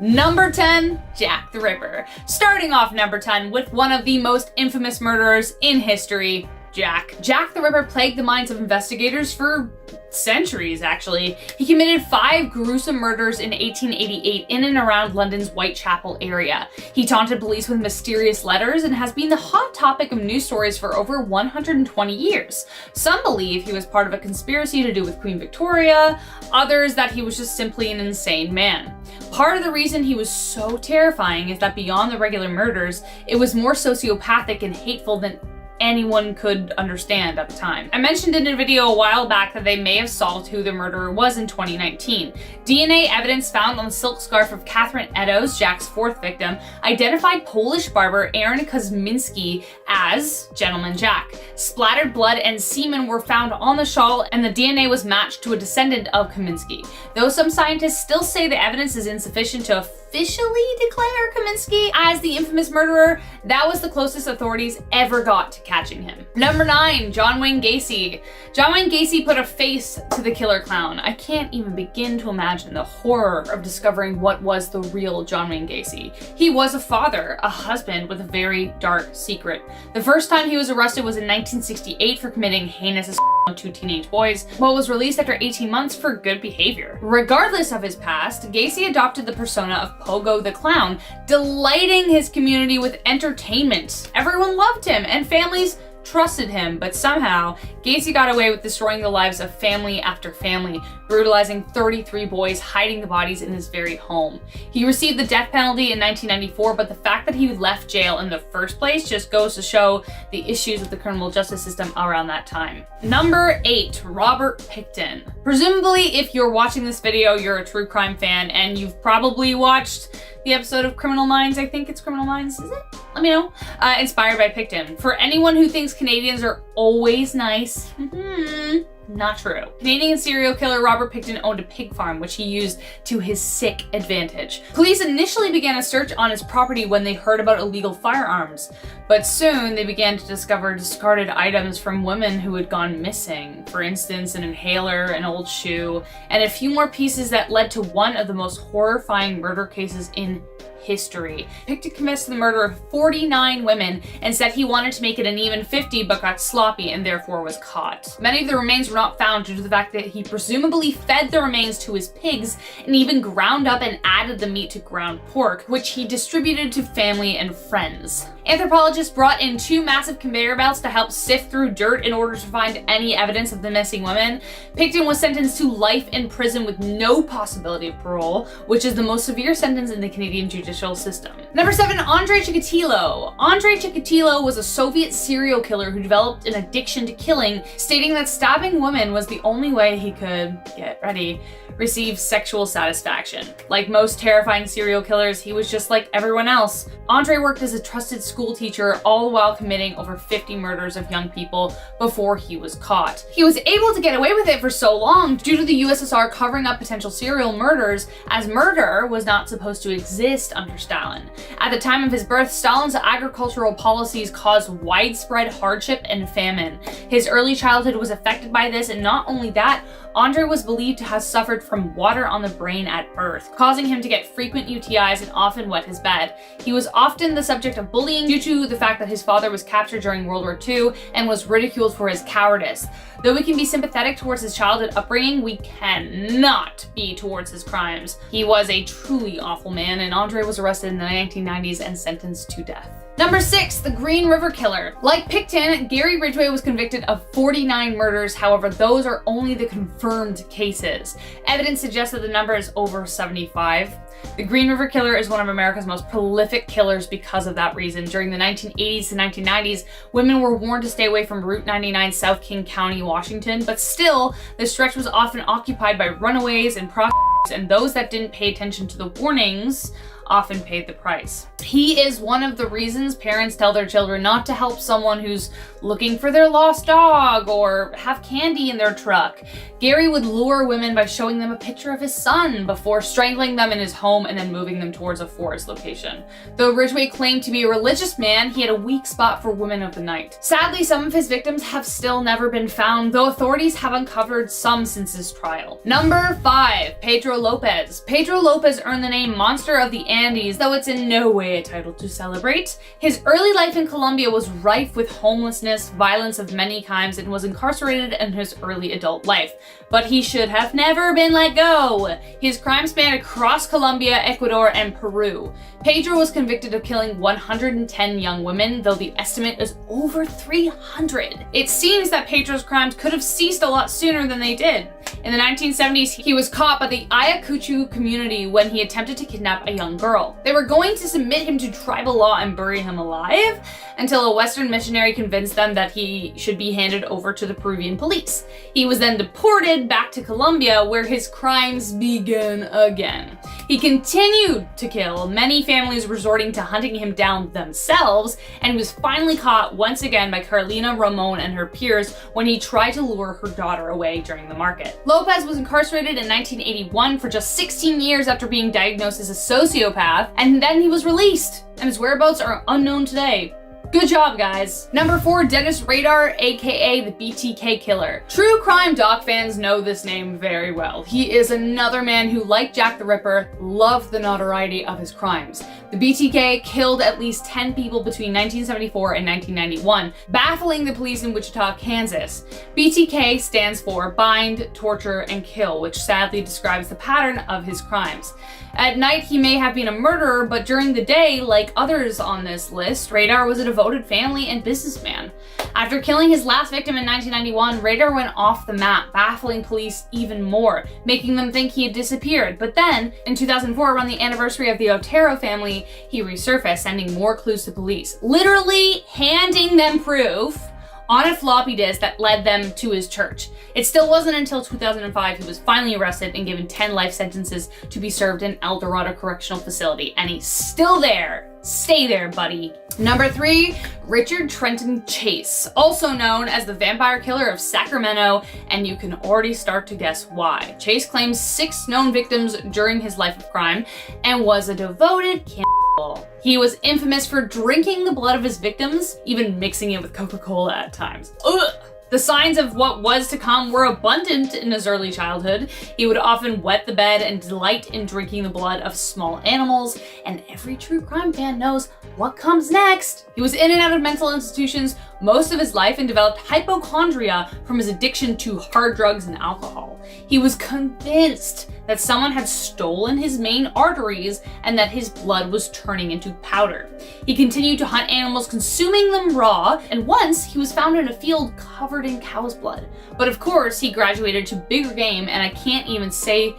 Number 10, Jack the Ripper. Starting off number 10 with one of the most infamous murderers in history, Jack. Jack the Ripper plagued the minds of investigators for centuries, actually. He committed 5 gruesome murders in 1888 in and around London's Whitechapel area. He taunted police with mysterious letters and has been the hot topic of news stories for over 120 years. Some believe he was part of a conspiracy to do with Queen Victoria, others that he was just simply an insane man. Part of the reason he was so terrifying is that beyond the regular murders, it was more sociopathic and hateful than anyone could understand at the time. I mentioned in a video a while back that they may have solved who the murderer was in 2019. DNA evidence found on the silk scarf of Catherine Eddowes, Jack's 4th victim, identified Polish barber Aaron Kosminski as Gentleman Jack. Splattered blood and semen were found on the shawl, and the DNA was matched to a descendant of Kosminski. Though some scientists still say the evidence is insufficient to officially declare Kosminski as the infamous murderer, that was the closest authorities ever got to catching him. Number 9, John Wayne Gacy. John Wayne Gacy put a face to the killer clown. I can't even begin to imagine the horror of discovering what was the real John Wayne Gacy. He was a father, a husband with a very dark secret. The first time he was arrested was in 1968 for committing heinous assault on 2 teenage boys, but was released after 18 months for good behavior. Regardless of his past, Gacy adopted the persona of Pogo the Clown, delighting his community with entertainment. Everyone loved him, and families trusted him, but somehow Gacy got away with destroying the lives of family after family, brutalizing 33 boys, hiding the bodies in his very home. He received the death penalty in 1994, but the fact that he left jail in the first place just goes to show the issues with the criminal justice system around that time. Number 8, Robert Pickton. Presumably, if you're watching this video, you're a true crime fan, and you've probably watched the episode of Criminal Minds. I think it's Criminal Minds, is it? Let me know. Inspired by Pickton. For anyone who thinks Canadians are always nice, not true. Canadian serial killer Robert Pickton owned a pig farm, which he used to his sick advantage. Police initially began a search on his property when they heard about illegal firearms, but soon they began to discover discarded items from women who had gone missing. For instance, an inhaler, an old shoe, and a few more pieces that led to one of the most horrifying murder cases in history. Pickton confessed to the murder of 49 women and said he wanted to make it an even 50 but got sloppy and therefore was caught. Many of the remains were not found due to the fact that he presumably fed the remains to his pigs and even ground up and added the meat to ground pork, which he distributed to family and friends. Anthropologists brought in 2 massive conveyor belts to help sift through dirt in order to find any evidence of the missing women. Pickton was sentenced to life in prison with no possibility of parole, which is the most severe sentence in the Canadian judicial system. Number 7, Andrei Chikatilo. Andrei Chikatilo was a Soviet serial killer who developed an addiction to killing, stating that stabbing women was the only way he could, get ready, receive sexual satisfaction. Like most terrifying serial killers, he was just like everyone else. Andrei worked as a trusted school teacher, all while committing over 50 murders of young people before he was caught. He was able to get away with it for so long due to the USSR covering up potential serial murders, as murder was not supposed to exist under Stalin. At the time of his birth, Stalin's agricultural policies caused widespread hardship and famine. His early childhood was affected by this, and not only that, Andrei was believed to have suffered from water on the brain at birth, causing him to get frequent UTIs and often wet his bed. He was often the subject of bullying due to the fact that his father was captured during World War II and was ridiculed for his cowardice. Though we can be sympathetic towards his childhood upbringing, we cannot be towards his crimes. He was a truly awful man, and Andrei was arrested in the 1990s and sentenced to death. Number 6, the Green River Killer. Like Pickton, Gary Ridgway was convicted of 49 murders, however, those are only the confirmed cases. Evidence suggests that the number is over 75. The Green River Killer is one of America's most prolific killers because of that reason. During the 1980s to 1990s, women were warned to stay away from Route 99, South King County, Washington, but still, the stretch was often occupied by runaways and prostitutes, and those that didn't pay attention to the warnings often paid the price. He is one of the reasons parents tell their children not to help someone who's looking for their lost dog or have candy in their truck. Gary would lure women by showing them a picture of his son before strangling them in his home and then moving them towards a forest location. Though Ridgway claimed to be a religious man, he had a weak spot for women of the night. Sadly, some of his victims have still never been found, though authorities have uncovered some since his trial. Number 5, Pedro Pedro Lopez. Pedro Lopez earned the name Monster of the Andes, though it's in no way a title to celebrate. His early life in Colombia was rife with homelessness, violence of many kinds, and was incarcerated in his early adult life. But he should have never been let go. His crimes spanned across Colombia, Ecuador, and Peru. Pedro was convicted of killing 110 young women, though the estimate is over 300. It seems that Pedro's crimes could have ceased a lot sooner than they did. In the 1970s, he was caught by the Ayacucho community when he attempted to kidnap a young girl. They were going to submit him to tribal law and bury him alive until a Western missionary convinced them that he should be handed over to the Peruvian police. He was then deported back to Colombia, where his crimes began again. He continued to kill, many families resorting to hunting him down themselves, and he was finally caught once again by Carolina Ramon and her peers when he tried to lure her daughter away during the market. Lopez was incarcerated in 1981 for just 16 years after being diagnosed as a sociopath, and then he was released, and his whereabouts are unknown today. Good job, guys. Number 4, Dennis Rader, aka the BTK Killer. True crime doc fans know this name very well. He is another man who, like Jack the Ripper, loved the notoriety of his crimes. The BTK killed at least 10 people between 1974 and 1991, baffling the police in Wichita, Kansas. BTK stands for Bind, Torture, and Kill, which sadly describes the pattern of his crimes. At night, he may have been a murderer, but during the day, like others on this list, Rader was a devoted family and businessman. After killing his last victim in 1991, Rader went off the map, baffling police even more, making them think he had disappeared. But then, in 2004, around the anniversary of the Otero family, he resurfaced, sending more clues to police, literally handing them proof on a floppy disk that led them to his church. It still wasn't until 2005 he was finally arrested and given 10 life sentences to be served in El Dorado Correctional Facility, and he's still there. Stay there, buddy. Number 3, Richard Trenton Chase, also known as the Vampire Killer of Sacramento, and you can already start to guess why. Chase claims 6 known victims during his life of crime and was a devoted cannibal. He was infamous for drinking the blood of his victims, even mixing it with Coca-Cola at times. Ugh! The signs of what was to come were abundant in his early childhood. He would often wet the bed and delight in drinking the blood of small animals, and every true crime fan knows what comes next. He was in and out of mental institutions most of his life and developed hypochondria from his addiction to hard drugs and alcohol. He was convinced that someone had stolen his main arteries and that his blood was turning into powder. He continued to hunt animals, consuming them raw, and once he was found in a field covered in cow's blood. But of course, he graduated to bigger game, and I can't even say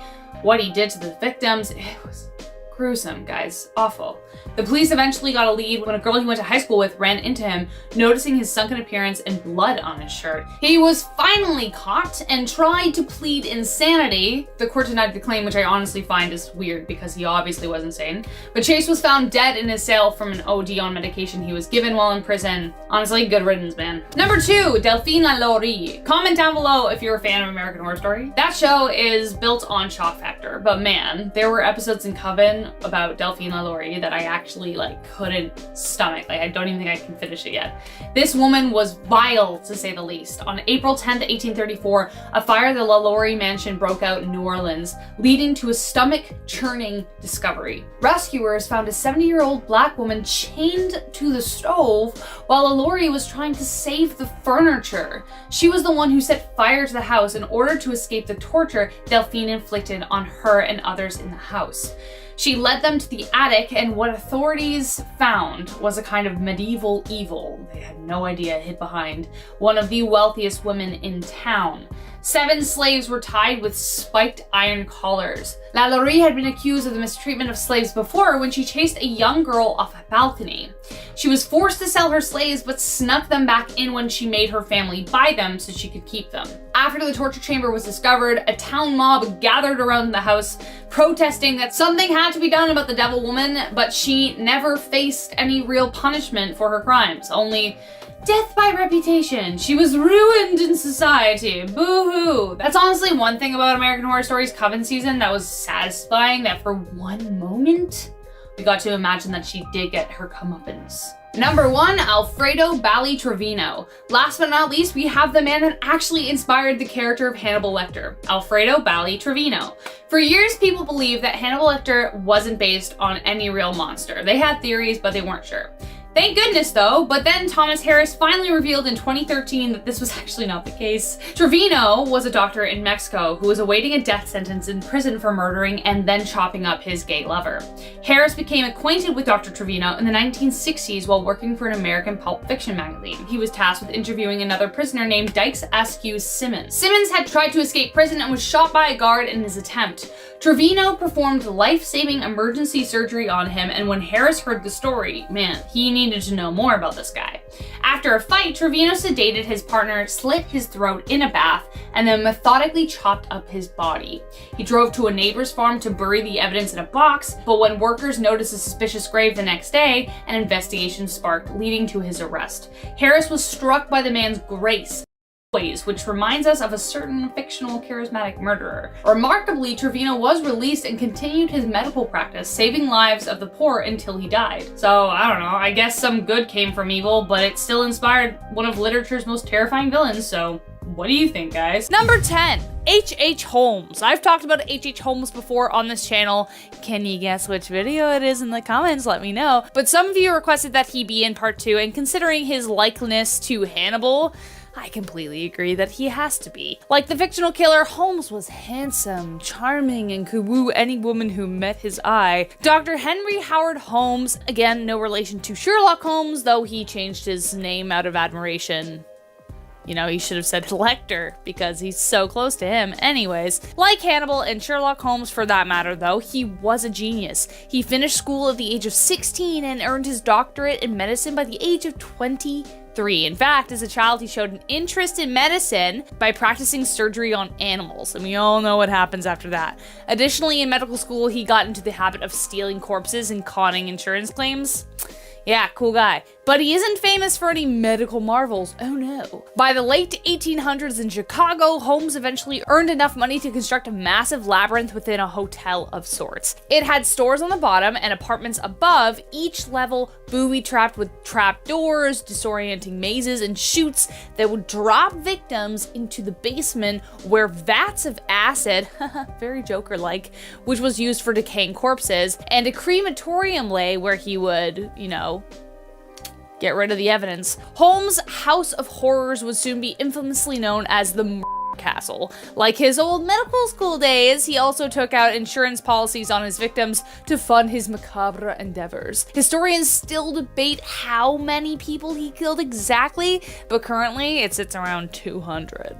what he did to the victims. It was gruesome, guys. Awful. The police eventually got a lead when a girl he went to high school with ran into him, noticing his sunken appearance and blood on his shirt. He was finally caught and tried to plead insanity. The court denied the claim, which I honestly find is weird because he obviously was insane. But Chase was found dead in his cell from an OD on medication he was given while in prison. Honestly, good riddance, man. Number 2, Delphine LaLaurie. Comment down below if you're a fan of American Horror Story. That show is built on shock factor, but man, there were episodes in Coven about Delphine LaLaurie that I actually couldn't stomach. I don't even think I can finish it yet. This woman was vile, to say the least. On April 10th, 1834, a fire at the LaLaurie mansion broke out in New Orleans, leading to a stomach-churning discovery. Rescuers found a 70-year-old black woman chained to the stove while LaLaurie was trying to save the furniture. She was the one who set fire to the house in order to escape the torture Delphine inflicted on her and others in the house. She led them to the attic, and what authorities found was a kind of medieval evil they had no idea hid behind one of the wealthiest women in town. 7 slaves were tied with spiked iron collars. LaLaurie had been accused of the mistreatment of slaves before when she chased a young girl off a balcony. She was forced to sell her slaves but snuck them back in when she made her family buy them so she could keep them. After the torture chamber was discovered, a town mob gathered around the house protesting that something had to be done about the devil woman, but she never faced any real punishment for her crimes, only death by reputation. She was ruined in society. Boo-hoo. That's honestly one thing about American Horror Story's Coven season that was satisfying, that for one moment, We got to imagine that she did get her comeuppance. Number 1, Alfredo Bally Trevino. Last but not least, we have the man that actually inspired the character of Hannibal Lecter, Alfredo Bally Trevino. For years, people believed that Hannibal Lecter wasn't based on any real monster. They had theories, but they weren't sure. Thank goodness though, but then Thomas Harris finally revealed in 2013 that this was actually not the case. Trevino was a doctor in Mexico who was awaiting a death sentence in prison for murdering and then chopping up his gay lover. Harris became acquainted with Dr. Trevino in the 1960s while working for an American pulp fiction magazine. He was tasked with interviewing another prisoner named Dykes Askew Simmons. Simmons had tried to escape prison and was shot by a guard in his attempt. Trevino performed life-saving emergency surgery on him, and when Harris heard the story, man, he needed to know more about this guy. After a fight, Trevino sedated his partner, slit his throat in a bath, and then methodically chopped up his body. He drove to a neighbor's farm to bury the evidence in a box, but when workers noticed a suspicious grave the next day, an investigation sparked, leading to his arrest. Harris was struck by the man's grace, which reminds us of a certain fictional charismatic murderer. Remarkably, Trevino was released and continued his medical practice, saving lives of the poor until he died. So, I don't know, I guess some good came from evil, but it still inspired one of literature's most terrifying villains, so what do you think, guys? Number 10. H.H. Holmes. I've talked about H.H. Holmes before on this channel. Can you guess which video it is in the comments? Let me know. But some of you requested that he be in part 2, and considering his likeness to Hannibal, I completely agree that he has to be. Like the fictional killer, Holmes was handsome, charming, and could woo any woman who met his eye. Dr. Henry Howard Holmes, again, no relation to Sherlock Holmes, though he changed his name out of admiration. You know, he should have said Lecter, because he's so close to him. Anyways, like Hannibal and Sherlock Holmes for that matter though, he was a genius. He finished school at the age of 16 and earned his doctorate in medicine by the age of 23. In fact, as a child, he showed an interest in medicine by practicing surgery on animals, and we all know what happens after that. Additionally, in medical school, he got into the habit of stealing corpses and conning insurance claims. Yeah, cool guy. But he isn't famous for any medical marvels, oh no. By the late 1800s in Chicago, Holmes eventually earned enough money to construct a massive labyrinth within a hotel of sorts. It had stores on the bottom and apartments above, each level booby-trapped with trap doors, disorienting mazes, and chutes that would drop victims into the basement where vats of acid, very Joker-like, which was used for decaying corpses, and a crematorium lay where he would, you know, get rid of the evidence. Holmes' House of Horrors would soon be infamously known as the Castle. Like his old medical school days, he also took out insurance policies on his victims to fund his macabre endeavors. Historians still debate how many people he killed exactly, but currently it sits around 200.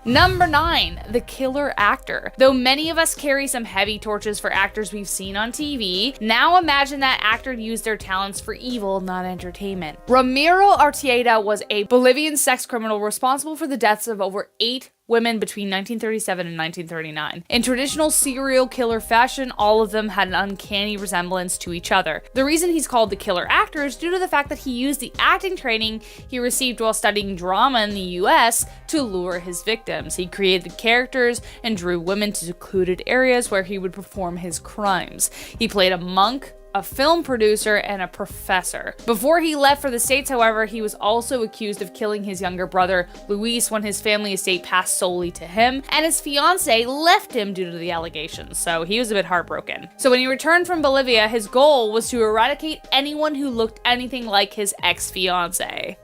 Number 9, the killer actor. Though many of us carry some heavy torches for actors we've seen on TV, now imagine that actor used their talents for evil, not entertainment. Ramiro Artieda was a Bolivian sex criminal responsible for the deaths of over 8 women between 1937 and 1939. In traditional serial killer fashion, all of them had an uncanny resemblance to each other. The reason he's called the killer actor is due to the fact that he used the acting training he received while studying drama in the US to lure his victims. He created characters and drew women to secluded areas where he would perform his crimes. He played a monk, a film producer, and a professor. Before he left for the States, however, he was also accused of killing his younger brother, Luis, when his family estate passed solely to him, and his fiancée left him due to the allegations, so he was a bit heartbroken. So when he returned from Bolivia, his goal was to eradicate anyone who looked anything like his ex-fiancée.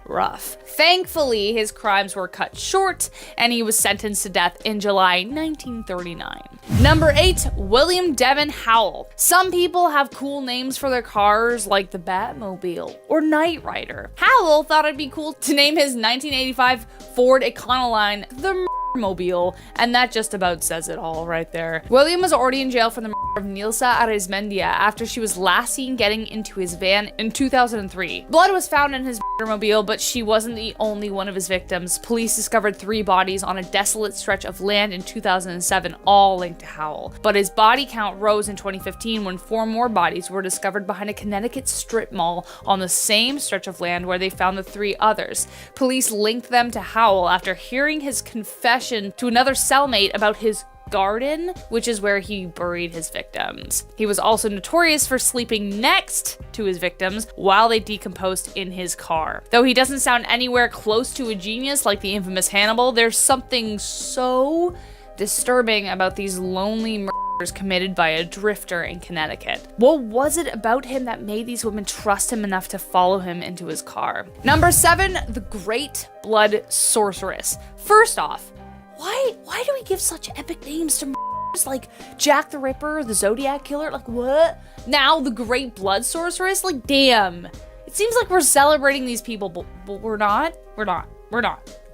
Rough. Thankfully, his crimes were cut short, and he was sentenced to death in July 1939. Number 8, William Devon Howell. Some people have cool names for their cars like the Batmobile or Knight Rider. Howell thought it'd be cool to name his 1985 Ford Econoline the Mobile, and that just about says it all right there. William was already in jail for the murder of Nilsa Arizmendia after she was last seen getting into his van in 2003. Blood was found in his mobile, but she wasn't the only one of his victims. Police discovered 3 bodies on a desolate stretch of land in 2007, all linked to Howell. But his body count rose in 2015 when 4 more bodies were discovered behind a Connecticut strip mall on the same stretch of land where they found the 3 others. Police linked them to Howell after hearing his confession to another cellmate about his garden, which is where he buried his victims. He was also notorious for sleeping next to his victims while they decomposed in his car. Though he doesn't sound anywhere close to a genius like the infamous Hannibal, there's something so disturbing about these lonely murders committed by a drifter in Connecticut. What was it about him that made these women trust him enough to follow him into his car? Number 7, the Great Blood Sorceress. First off, why do we give such epic names to murders like Jack the Ripper, the Zodiac Killer? Like, what? Now the Great Blood Sorceress? Like, damn. It seems like we're celebrating these people, but we're not. We're not.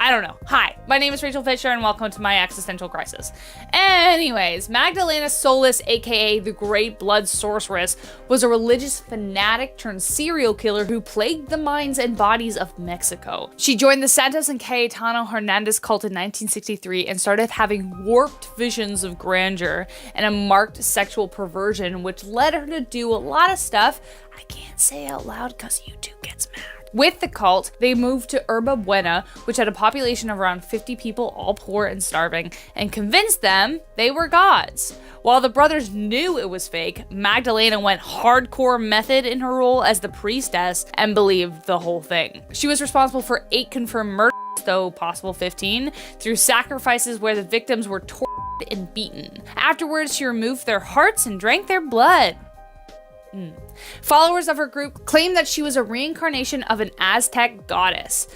I don't know. Hi, my name is Rachel Fisher and welcome to my existential crisis. Anyways, Magdalena Solis, aka the Great Blood Sorceress, was a religious fanatic turned serial killer who plagued the minds and bodies of Mexico. She joined the Santos and Cayetano Hernandez cult in 1963 and started having warped visions of grandeur and a marked sexual perversion, which led her to do a lot of stuff I can't say out loud because YouTube gets mad. With the cult, they moved to Yerba Buena, which had a population of around 50 people, all poor and starving, and convinced them they were gods. While the brothers knew it was fake, Magdalena went hardcore method in her role as the priestess and believed the whole thing. She was responsible for 8 confirmed murders, though possible 15, through sacrifices where the victims were tortured and beaten. Afterwards, she removed their hearts and drank their blood. Followers of her group claimed that she was a reincarnation of an Aztec goddess.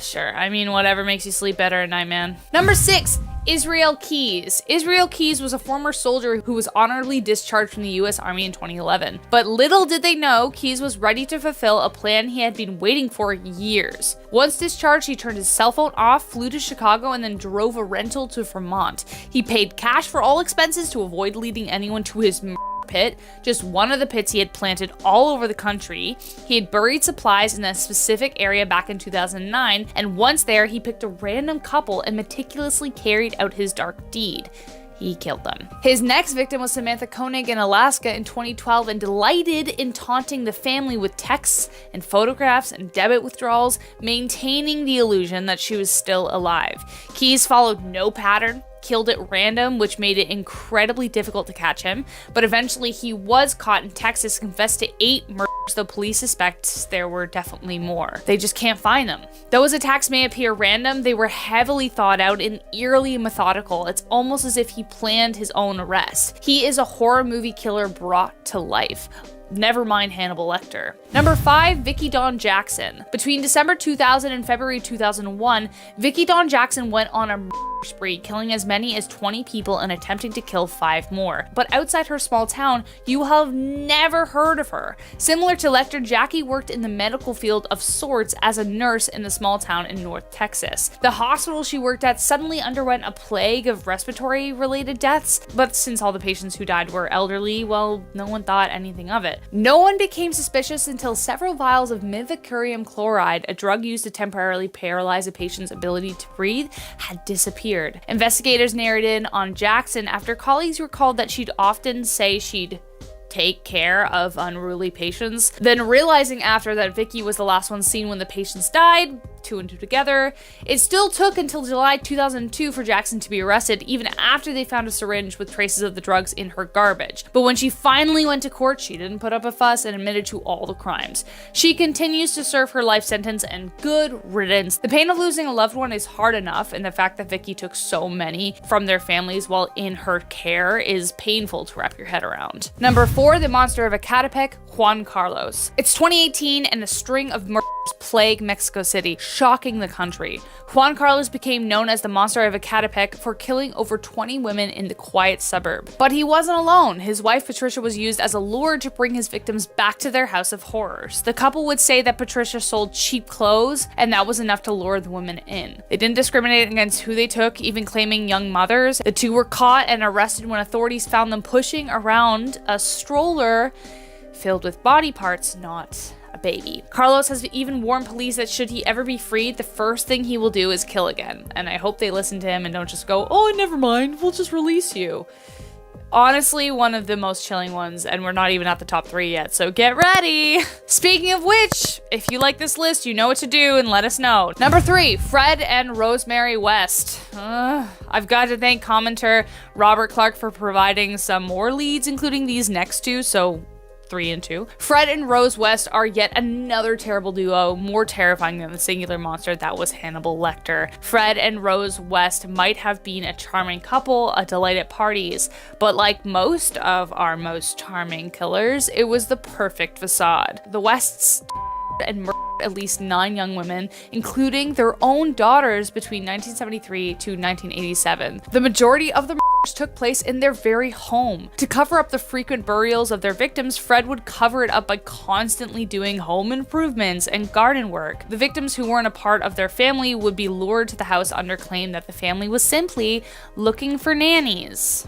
Sure, I mean, whatever makes you sleep better at night, man. Number 6, Israel Keyes. Israel Keyes was a former soldier who was honorably discharged from the US Army in 2011. But little did they know, Keyes was ready to fulfill a plan he had been waiting for years. Once discharged, he turned his cell phone off, flew to Chicago, and then drove a rental to Vermont. He paid cash for all expenses to avoid leading anyone to his pit, just one of the pits he had planted all over the country. He had buried supplies in a specific area back in 2009, and once there, he picked a random couple and meticulously carried out his dark deed. He killed them. His next victim was Samantha Koenig in Alaska in 2012 and delighted in taunting the family with texts and photographs and debit withdrawals, maintaining the illusion that she was still alive. Keyes followed no pattern, killed at random, which made it incredibly difficult to catch him, but eventually he was caught in Texas, confessed to 8 murders, though police suspect there were definitely more. They just can't find them. Those attacks may appear random, they were heavily thought out and eerily methodical. It's almost as if he planned his own arrest. He is a horror movie killer brought to life. Never mind Hannibal Lecter. Number 5, Vicki Dawn Jackson. Between December 2000 and February 2001, Vicki Dawn Jackson went on a murder spree, killing as many as 20 people and attempting to kill 5 more. But outside her small town, you have never heard of her. Similar to Lecter, Jackie worked in the medical field of sorts as a nurse in the small town in North Texas. The hospital she worked at suddenly underwent a plague of respiratory-related deaths, but since all the patients who died were elderly, well, no one thought anything of it. No one became suspicious until several vials of methacurium chloride, a drug used to temporarily paralyze a patient's ability to breathe, had disappeared. Investigators narrowed in on Jackson after colleagues recalled that she'd often say she'd take care of unruly patients. Then realizing after that Vicki was the last one seen when the patients died, 2 and 2 together, it still took until July 2002 for Jackson to be arrested, even after they found a syringe with traces of the drugs in her garbage. But when she finally went to court, she didn't put up a fuss and admitted to all the crimes. She continues to serve her life sentence, and good riddance. The pain of losing a loved one is hard enough, and the fact that Vicki took so many from their families while in her care is painful to wrap your head around. Number 4, the monster of Ecatepec, Juan Carlos. It's 2018 and a string of murders plague Mexico City, shocking the country. Juan Carlos became known as the monster of Ecatepec for killing over 20 women in the quiet suburb. But he wasn't alone. His wife Patricia was used as a lure to bring his victims back to their house of horrors. The couple would say that Patricia sold cheap clothes, and that was enough to lure the women in. They didn't discriminate against who they took, even claiming young mothers. The 2 were caught and arrested when authorities found them pushing around a stroller filled with body parts, not a baby. Carlos has even warned police that should he ever be freed, the first thing he will do is kill again. And I hope they listen to him and don't just go, oh, never mind, we'll just release you. Honestly, one of the most chilling ones, and we're not even at the top 3 yet, so get ready! Speaking of which, if you like this list, you know what to do and let us know. Number 3, Fred and Rosemary West. I've got to thank commenter Robert Clark for providing some more leads, including these next 2, so 3 and 2. Fred and Rose West are yet another terrible duo, more terrifying than the singular monster that was Hannibal Lecter. Fred and Rose West might have been a charming couple, a delight at parties, but like most of our most charming killers, it was the perfect facade. The Wests and murdered at least 9 young women, including their own daughters between 1973 to 1987. The majority of the murders took place in their very home. To cover up the frequent burials of their victims, Fred would cover it up by constantly doing home improvements and garden work. The victims who weren't a part of their family would be lured to the house under claim that the family was simply looking for nannies.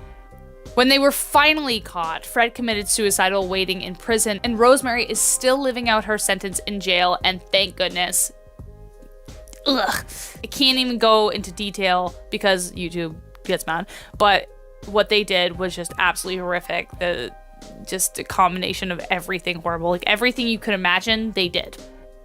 When they were finally caught, Fred committed suicide while waiting in prison, and Rosemary is still living out her sentence in jail, and thank goodness. Ugh. I can't even go into detail because YouTube gets mad, but what they did was just absolutely horrific. Just a combination of everything horrible. Like everything you could imagine, they did.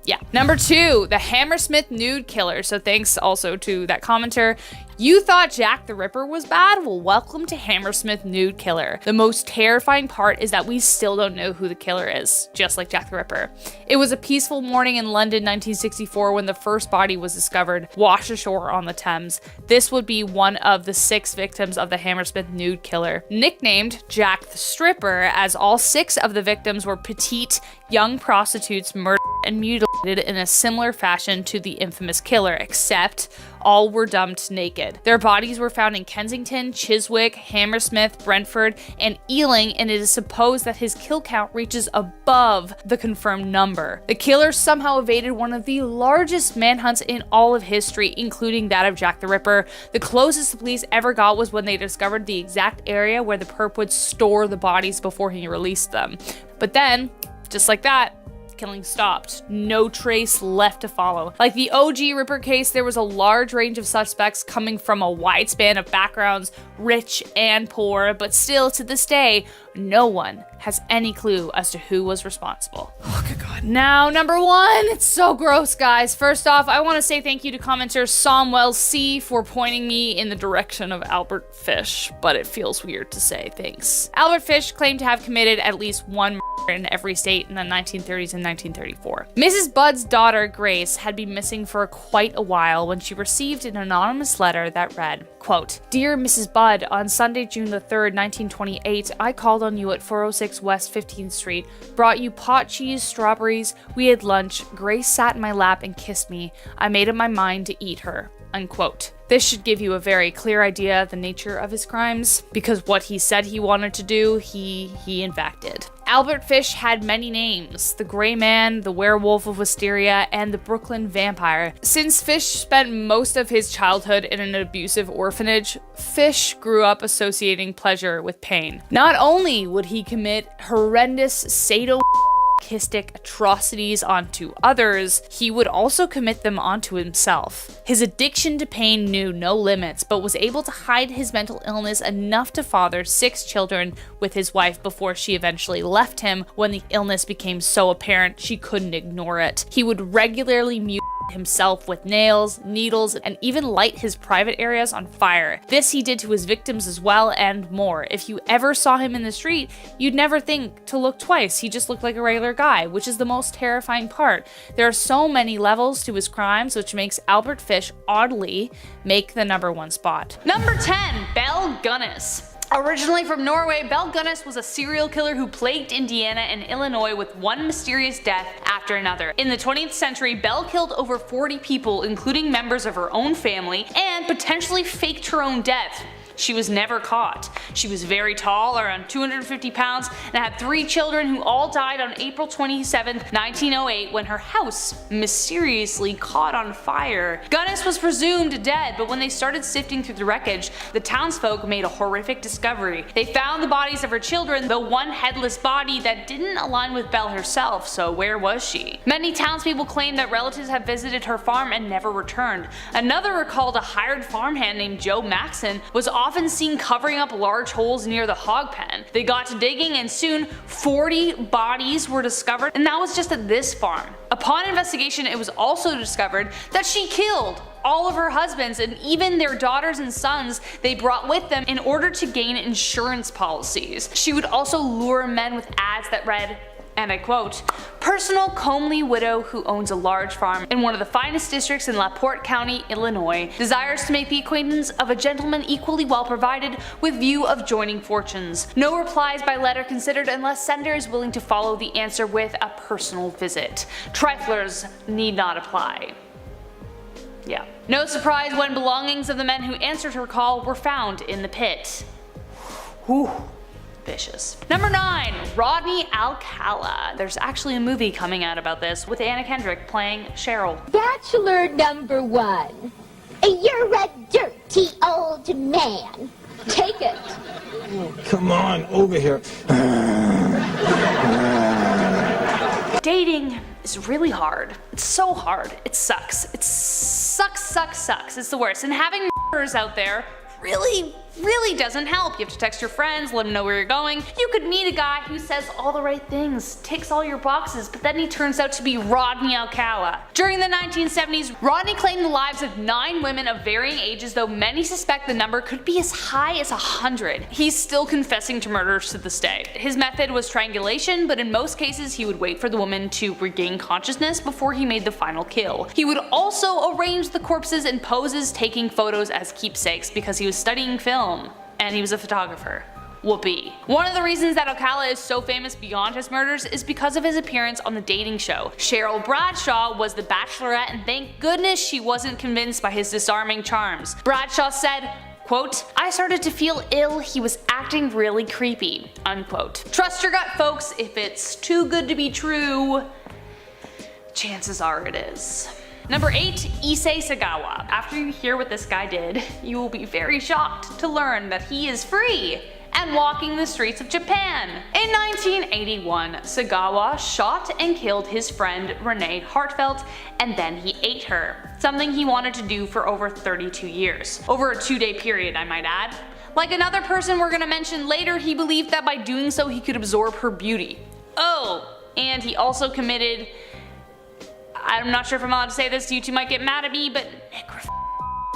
Yeah. Number 2, the Hammersmith nude killer. So thanks also to that commenter. You thought Jack the Ripper was bad? Well, welcome to Hammersmith nude killer. The most terrifying part is that we still don't know who the killer is, just like Jack the Ripper. It was a peaceful morning in London, 1964, when the first body was discovered, washed ashore on the Thames. This would be one of the 6 victims of the Hammersmith nude killer. Nicknamed Jack the Stripper, as all 6 of the victims were petite, young prostitutes murdered and mutilated in a similar fashion to the infamous killer, except all were dumped naked. Their bodies were found in Kensington, Chiswick, Hammersmith, Brentford, and Ealing, and it is supposed that his kill count reaches above the confirmed number. The killer somehow evaded one of the largest manhunts in all of history, including that of Jack the Ripper. The closest the police ever got was when they discovered the exact area where the perp would store the bodies before he released them. But then, just like that, killing stopped. No trace left to follow. Like the OG Ripper case, there was a large range of suspects coming from a wide span of backgrounds, rich and poor, but still to this day, no one has any clue as to who was responsible. Oh, good God. Now, number 1, it's so gross, guys. First off, I want to say thank you to commenter Somwell C for pointing me in the direction of Albert Fish, but it feels weird to say thanks. Albert Fish claimed to have committed at least one murder in every state in the 1930s and 1934. Mrs. Budd's daughter, Grace, had been missing for quite a while when she received an anonymous letter that read, quote, "Dear Mrs. Budd, on Sunday, June the 3rd, 1928, I called on you at 406 West 15th Street, brought you pot cheese, strawberries, we had lunch, Grace sat in my lap and kissed me. I made up my mind to eat her." Unquote. This should give you a very clear idea of the nature of his crimes, because what he said he wanted to do, he in fact did. Albert Fish had many names: the Gray Man, the Werewolf of Wisteria, and the Brooklyn Vampire. Since Fish spent most of his childhood in an abusive orphanage, Fish grew up associating pleasure with pain. Not only would he commit horrendous sadistic atrocities onto others, he would also commit them onto himself. His addiction to pain knew no limits, but was able to hide his mental illness enough to father 6 children with his wife before she eventually left him when the illness became so apparent she couldn't ignore it. He would regularly mutilate himself with nails, needles, and even light his private areas on fire. This he did to his victims as well, and more. If you ever saw him in the street, you'd never think to look twice. He just looked like a regular guy, which is the most terrifying part. There are so many levels to his crimes, which makes Albert Fish oddly make the number 1 spot. Number 10, Belle Gunness. Originally from Norway, Belle Gunness was a serial killer who plagued Indiana and Illinois with one mysterious death after another. In the 20th century, Belle killed over 40 people, including members of her own family, and potentially faked her own death. She was never caught. She was very tall, around 250 pounds, and had 3 children who all died on April 27, 1908, when her house mysteriously caught on fire. Gunness was presumed dead, but when they started sifting through the wreckage, the townsfolk made a horrific discovery. They found the bodies of her children, though one headless body that didn't align with Belle herself, so where was she? Many townspeople claimed that relatives had visited her farm and never returned. Another recalled a hired farmhand named Joe Maxon was often seen covering up large holes near the hog pen. They got to digging and soon 40 bodies were discovered, and that was just at this farm. Upon investigation, it was also discovered that she killed all of her husbands and even their daughters and sons they brought with them in order to gain insurance policies. She would also lure men with ads that read, and I quote, "Personal comely widow who owns a large farm in one of the finest districts in LaPorte County, Illinois, desires to make the acquaintance of a gentleman equally well provided with view of joining fortunes. No replies by letter considered unless sender is willing to follow the answer with a personal visit. Triflers need not apply." Yeah. No surprise when belongings of the men who answered her call were found in the pit. Whew. Vicious. Number 9. Rodney Alcala. There's actually a movie coming out about this with Anna Kendrick playing Cheryl. Bachelor number 1. You're a dirty old man. Take it. Oh, come on, over here. Dating is really hard. It's so hard. It sucks. It sucks. It's the worst. And having out there really doesn't help. You have to text your friends, let them know where you're going. You could meet a guy who says all the right things, ticks all your boxes, but then he turns out to be Rodney Alcala. During the 1970s, Rodney claimed the lives of 9 women of varying ages, though many suspect the number could be as high as 100. He's still confessing to murders to this day. His method was triangulation, but in most cases he would wait for the woman to regain consciousness before he made the final kill. He would also arrange the corpses in poses, taking photos as keepsakes because he was studying film. And he was a photographer. Whoopee. One of the reasons that Alcala is so famous beyond his murders is because of his appearance on the dating show. Cheryl Bradshaw was the Bachelorette, and thank goodness she wasn't convinced by his disarming charms. Bradshaw said, quote, "I started to feel ill, he was acting really creepy," unquote. Trust your gut, folks. If it's too good to be true, chances are it is. Number 8. Issei Sagawa. After you hear what this guy did, you will be very shocked to learn that he is free and walking the streets of Japan. In 1981, Sagawa shot and killed his friend Renee Hartfelt, and then he ate her, something he wanted to do for over 32 years. Over a 2-day period, I might add. Like another person we're gonna mention later, he believed that by doing so he could absorb her beauty. Oh, and he also committed, I'm not sure if I'm allowed to say this, you two might get mad at me, but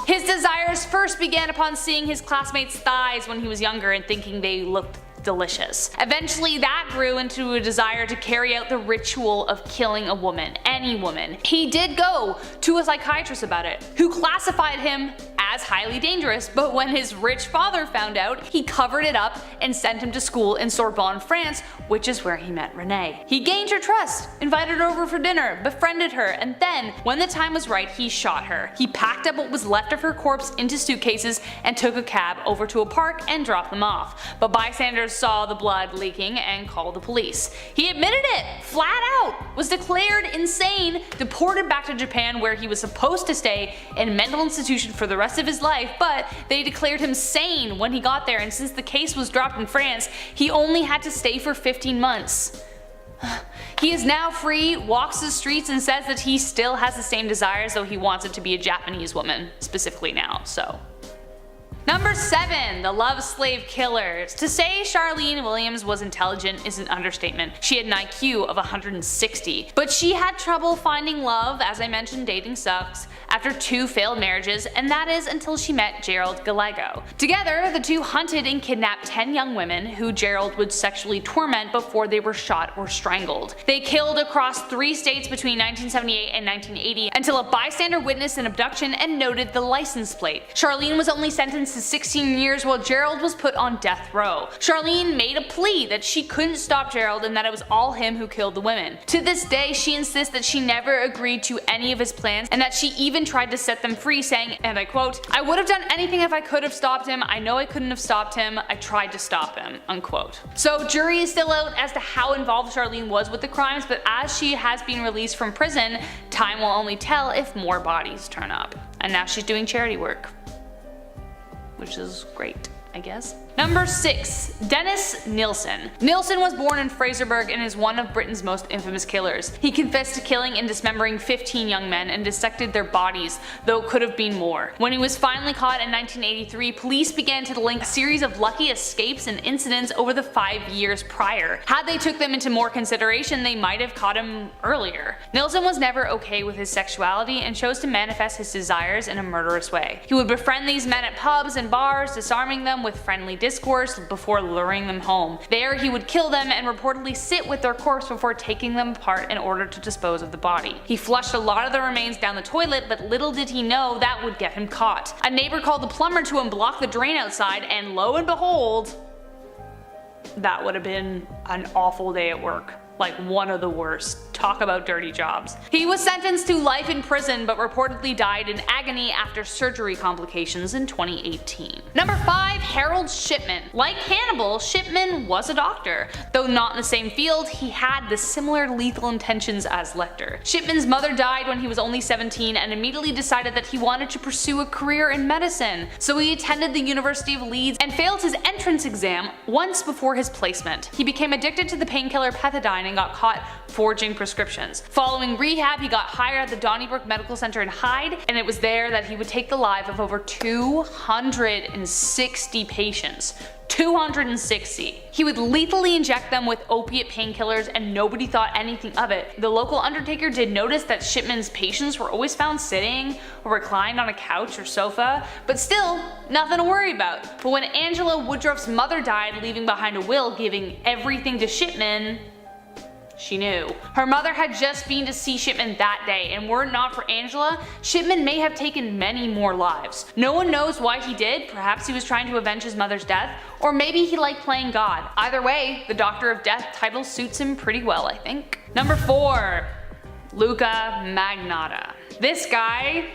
his desires first began upon seeing his classmates' thighs when he was younger and thinking they looked delicious. Eventually that grew into a desire to carry out the ritual of killing a woman, any woman. He did go to a psychiatrist about it, who classified him as highly dangerous, but when his rich father found out, he covered it up and sent him to school in Sorbonne, France, which is where he met Renee. He gained her trust, invited her over for dinner, befriended her, and then, when the time was right, he shot her. He packed up what was left of her corpse into suitcases and took a cab over to a park and dropped them off. But bystanders saw the blood leaking and called the police. He admitted it, flat out, was declared insane, deported back to Japan where he was supposed to stay in a mental institution for the rest of his life, but they declared him sane when he got there, and since the case was dropped in France, he only had to stay for 15 months. He is now free, walks the streets, and says that he still has the same desires, though he wants it to be a Japanese woman, specifically now, so. Number 7. The Love Slave Killers. To say Charlene Williams was intelligent is an understatement. She had an IQ of 160. But she had trouble finding love, as I mentioned, dating sucks, after 2 failed marriages, and that is until she met Gerald Gallego. Together, the two hunted and kidnapped 10 young women who Gerald would sexually torment before they were shot or strangled. They killed across 3 states between 1978 and 1980 until a bystander witnessed an abduction and noted the license plate. Charlene was only sentenced to 16 years while Gerald was put on death row. Charlene made a plea that she couldn't stop Gerald and that it was all him who killed the women. To this day, she insists that she never agreed to any of his plans and that she even tried to set them free, saying, and I quote, "I would have done anything if I could have stopped him. I know I couldn't have stopped him. I tried to stop him," unquote. So jury is still out as to how involved Charlene was with the crimes, but as she has been released from prison, time will only tell if more bodies turn up. And now she's doing charity work, which is great, I guess. Number 6. Dennis Nilsen. Nilsen was born in Fraserburgh and is one of Britain's most infamous killers. He confessed to killing and dismembering 15 young men and dissected their bodies, though it could have been more. When he was finally caught in 1983, police began to link a series of lucky escapes and incidents over the 5 years prior. Had they took them into more consideration, they might have caught him earlier. Nilsen was never okay with his sexuality and chose to manifest his desires in a murderous way. He would befriend these men at pubs and bars, disarming them with friendly discourse before luring them home. There he would kill them and reportedly sit with their corpse before taking them apart in order to dispose of the body. He flushed a lot of the remains down the toilet, but little did he know that would get him caught. A neighbor called the plumber to unblock the drain outside, and lo and behold, that would have been an awful day at work. Like one of the worst. Talk about dirty jobs. He was sentenced to life in prison but reportedly died in agony after surgery complications in 2018. Number 5. Harold Shipman. Like Hannibal, Shipman was a doctor. Though not in the same field, he had the similar lethal intentions as Lecter. Shipman's mother died when he was only 17 and immediately decided that he wanted to pursue a career in medicine. So he attended the University of Leeds and failed his entrance exam once before his placement. He became addicted to the painkiller pethidine and got caught forging prescriptions. Following rehab, he got hired at the Donnybrook Medical Center in Hyde, and it was there that he would take the life of over 260 patients. 260. He would lethally inject them with opiate painkillers and nobody thought anything of it. The local undertaker did notice that Shipman's patients were always found sitting or reclined on a couch or sofa, but still, nothing to worry about. But when Angela Woodruff's mother died, leaving behind a will giving everything to Shipman, she knew. Her mother had just been to see Shipman that day, and were it not for Angela, Shipman may have taken many more lives. No one knows why he did. Perhaps he was trying to avenge his mother's death, or maybe he liked playing God. Either way, the Doctor of Death title suits him pretty well, I think. Number 4. Luca Magnotta. This guy,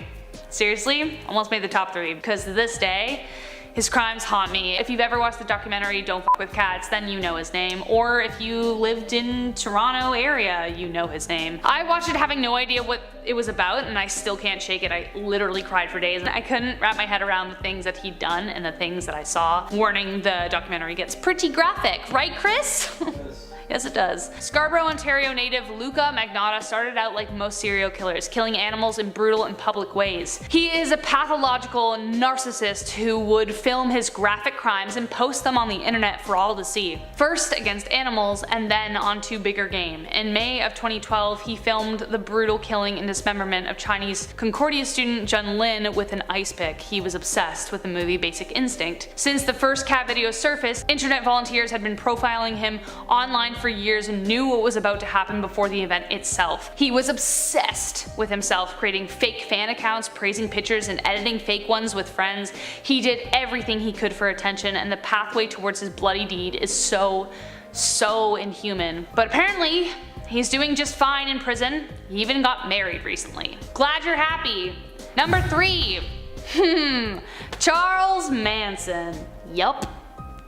seriously, almost made the top 3, because to this day, his crimes haunt me. If you've ever watched the documentary Don't F With Cats, then you know his name. Or if you lived in Toronto area, you know his name. I watched it having no idea what it was about, and I still can't shake it. I literally cried for days, and I couldn't wrap my head around the things that he'd done and the things that I saw. Warning, the documentary gets pretty graphic, right Chris? Yes, it does. Scarborough, Ontario native Luca Magnotta started out like most serial killers, killing animals in brutal and public ways. He is a pathological narcissist who would film his graphic crimes and post them on the internet for all to see. First against animals and then onto bigger game. In May of 2012, he filmed the brutal killing and dismemberment of Chinese Concordia student Jun Lin with an ice pick. He was obsessed with the movie Basic Instinct. Since the first cat video surfaced, internet volunteers had been profiling him online for years and knew what was about to happen before the event itself. He was obsessed with himself, creating fake fan accounts, praising pictures, and editing fake ones with friends. He did everything he could for attention, and the pathway towards his bloody deed is so inhuman. But apparently, he's doing just fine in prison. He even got married recently. Glad you're happy. Number 3. Charles Manson. Yup.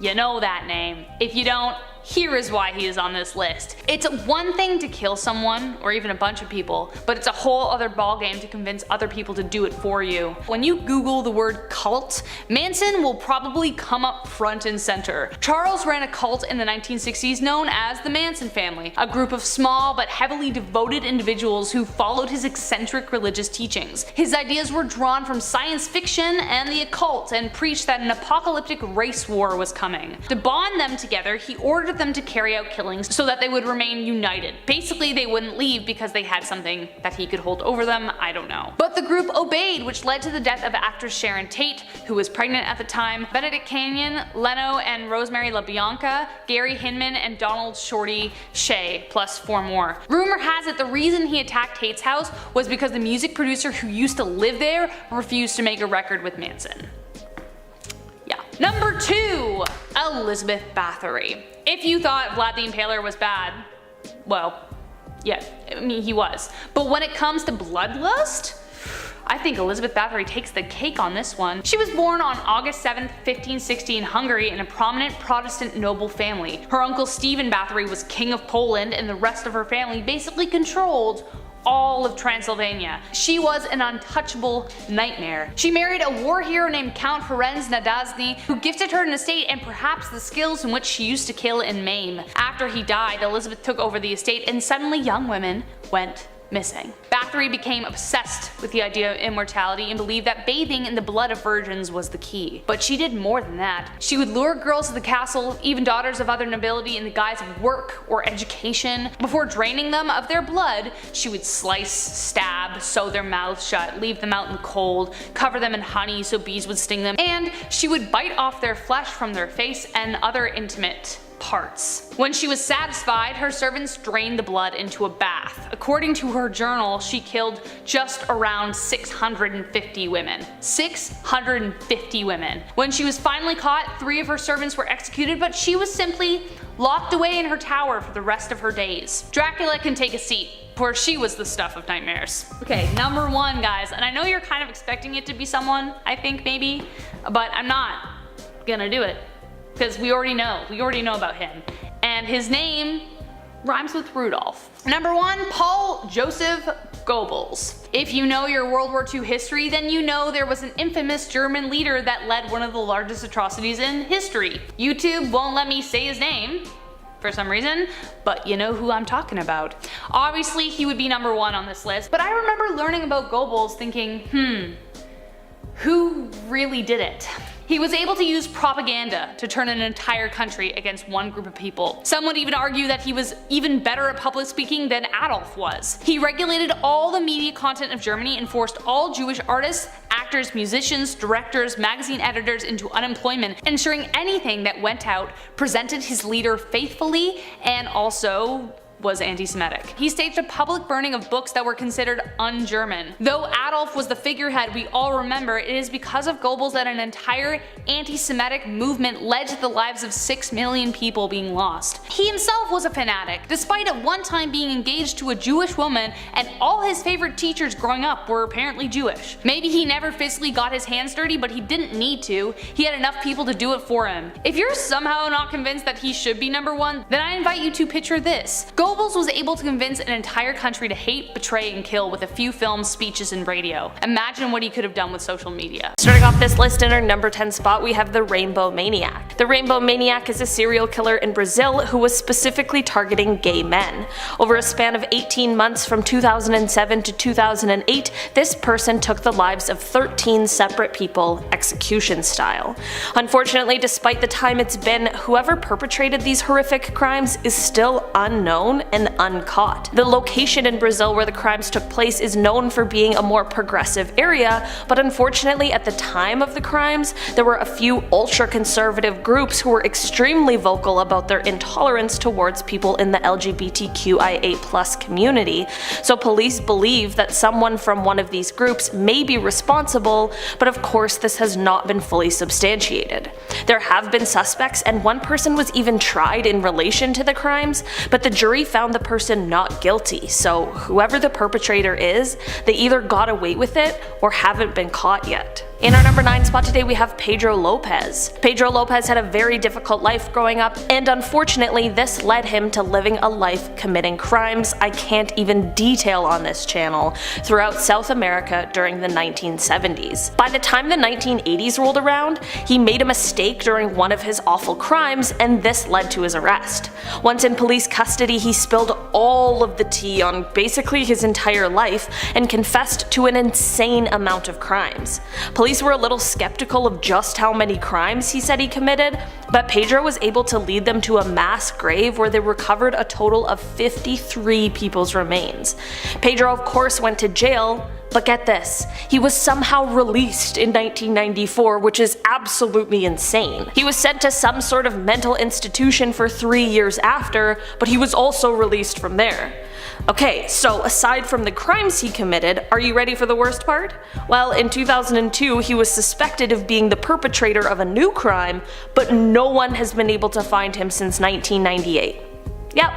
You know that name. If you don't, here is why he is on this list. It's one thing to kill someone, or even a bunch of people, but it's a whole other ballgame to convince other people to do it for you. When you Google the word cult, Manson will probably come up front and center. Charles ran a cult in the 1960s known as the Manson family, a group of small but heavily devoted individuals who followed his eccentric religious teachings. His ideas were drawn from science fiction and the occult, and preached that an apocalyptic race war was coming. To bond them together, he ordered them to carry out killings so that they would remain united. Basically, they wouldn't leave because they had something that he could hold over them, I don't know. But the group obeyed, which led to the death of actress Sharon Tate, who was pregnant at the time, Benedict Canyon, Leno and Rosemary LaBianca, Gary Hinman, and Donald Shorty Shea, plus 4 more. Rumor has it the reason he attacked Tate's house was because the music producer who used to live there refused to make a record with Manson. Number 2. Elizabeth Bathory. If you thought Vlad the Impaler was bad, well, yeah, I mean he was. But when it comes to bloodlust, I think Elizabeth Bathory takes the cake on this one. She was born on August 7th, 1560 in Hungary in a prominent Protestant noble family. Her uncle Stephen Bathory was king of Poland, and the rest of her family basically controlled all of Transylvania. She was an untouchable nightmare. She married a war hero named Count Ferenc Nadasny, who gifted her an estate and perhaps the skills in which she used to kill and maim. After he died, Elizabeth took over the estate and suddenly young women went missing. Bathory became obsessed with the idea of immortality and believed that bathing in the blood of virgins was the key. But she did more than that. She would lure girls to the castle, even daughters of other nobility, in the guise of work or education. Before draining them of their blood, she would slice, stab, sew their mouths shut, leave them out in the cold, cover them in honey so bees would sting them, and she would bite off their flesh from their face and other intimate parts. When she was satisfied, her servants drained the blood into a bath. According to her journal, she killed just around 650 women. 650 women. When she was finally caught, 3 of her servants were executed, but she was simply locked away in her tower for the rest of her days. Dracula can take a seat, for she was the stuff of nightmares. Okay, number 1, guys, and I know you're kind of expecting it to be someone, I think maybe, but I'm not gonna do it. Because we already know about him. And his name rhymes with Rudolph. Number 1, Paul Joseph Goebbels. If you know your World War II history, then you know there was an infamous German leader that led one of the largest atrocities in history. YouTube won't let me say his name for some reason, but you know who I'm talking about. Obviously he would be number 1 on this list, but I remember learning about Goebbels thinking, who really did it? He was able to use propaganda to turn an entire country against one group of people. Some would even argue that he was even better at public speaking than Adolf was. He regulated all the media content of Germany and forced all Jewish artists, actors, musicians, directors, magazine editors into unemployment, ensuring anything that went out presented his leader faithfully and also was anti-Semitic. He staged a public burning of books that were considered un-German. Though Adolf was the figurehead we all remember, it is because of Goebbels that an entire anti-Semitic movement led to the lives of 6 million people being lost. He himself was a fanatic, despite at one time being engaged to a Jewish woman, and all his favorite teachers growing up were apparently Jewish. Maybe he never physically got his hands dirty, but he didn't need to. He had enough people to do it for him. If you're somehow not convinced that he should be number 1, then I invite you to picture this. Goebbels was able to convince an entire country to hate, betray, and kill with a few films, speeches, and radio. Imagine what he could have done with social media. Starting off this list in our number 10 spot, we have the Rainbow Maniac. The Rainbow Maniac is a serial killer in Brazil who was specifically targeting gay men. Over a span of 18 months from 2007 to 2008, this person took the lives of 13 separate people, execution style. Unfortunately, despite the time it's been, whoever perpetrated these horrific crimes is still unknown and uncaught. The location in Brazil where the crimes took place is known for being a more progressive area, but unfortunately at the time of the crimes, there were a few ultra-conservative groups who were extremely vocal about their intolerance towards people in the LGBTQIA+ community, so police believe that someone from one of these groups may be responsible, but of course this has not been fully substantiated. There have been suspects and one person was even tried in relation to the crimes, but the jury found the person not guilty, so whoever the perpetrator is, they either got away with it or haven't been caught yet. In our number 9 spot today we have Pedro Lopez. Pedro Lopez had a very difficult life growing up, and unfortunately this led him to living a life committing crimes I can't even detail on this channel throughout South America during the 1970s. By the time the 1980s rolled around, he made a mistake during one of his awful crimes, and this led to his arrest. Once in police custody, he spilled all of the tea on basically his entire life and confessed to an insane amount of crimes. Police were a little skeptical of just how many crimes he said he committed, but Pedro was able to lead them to a mass grave where they recovered a total of 53 people's remains. Pedro of course went to jail, but get this, he was somehow released in 1994, which is absolutely insane. He was sent to some sort of mental institution for 3 years after, but he was also released from there. Okay, so aside from the crimes he committed, are you ready for the worst part? Well, in 2002 he was suspected of being the perpetrator of a new crime, but no one has been able to find him since 1998. Yep,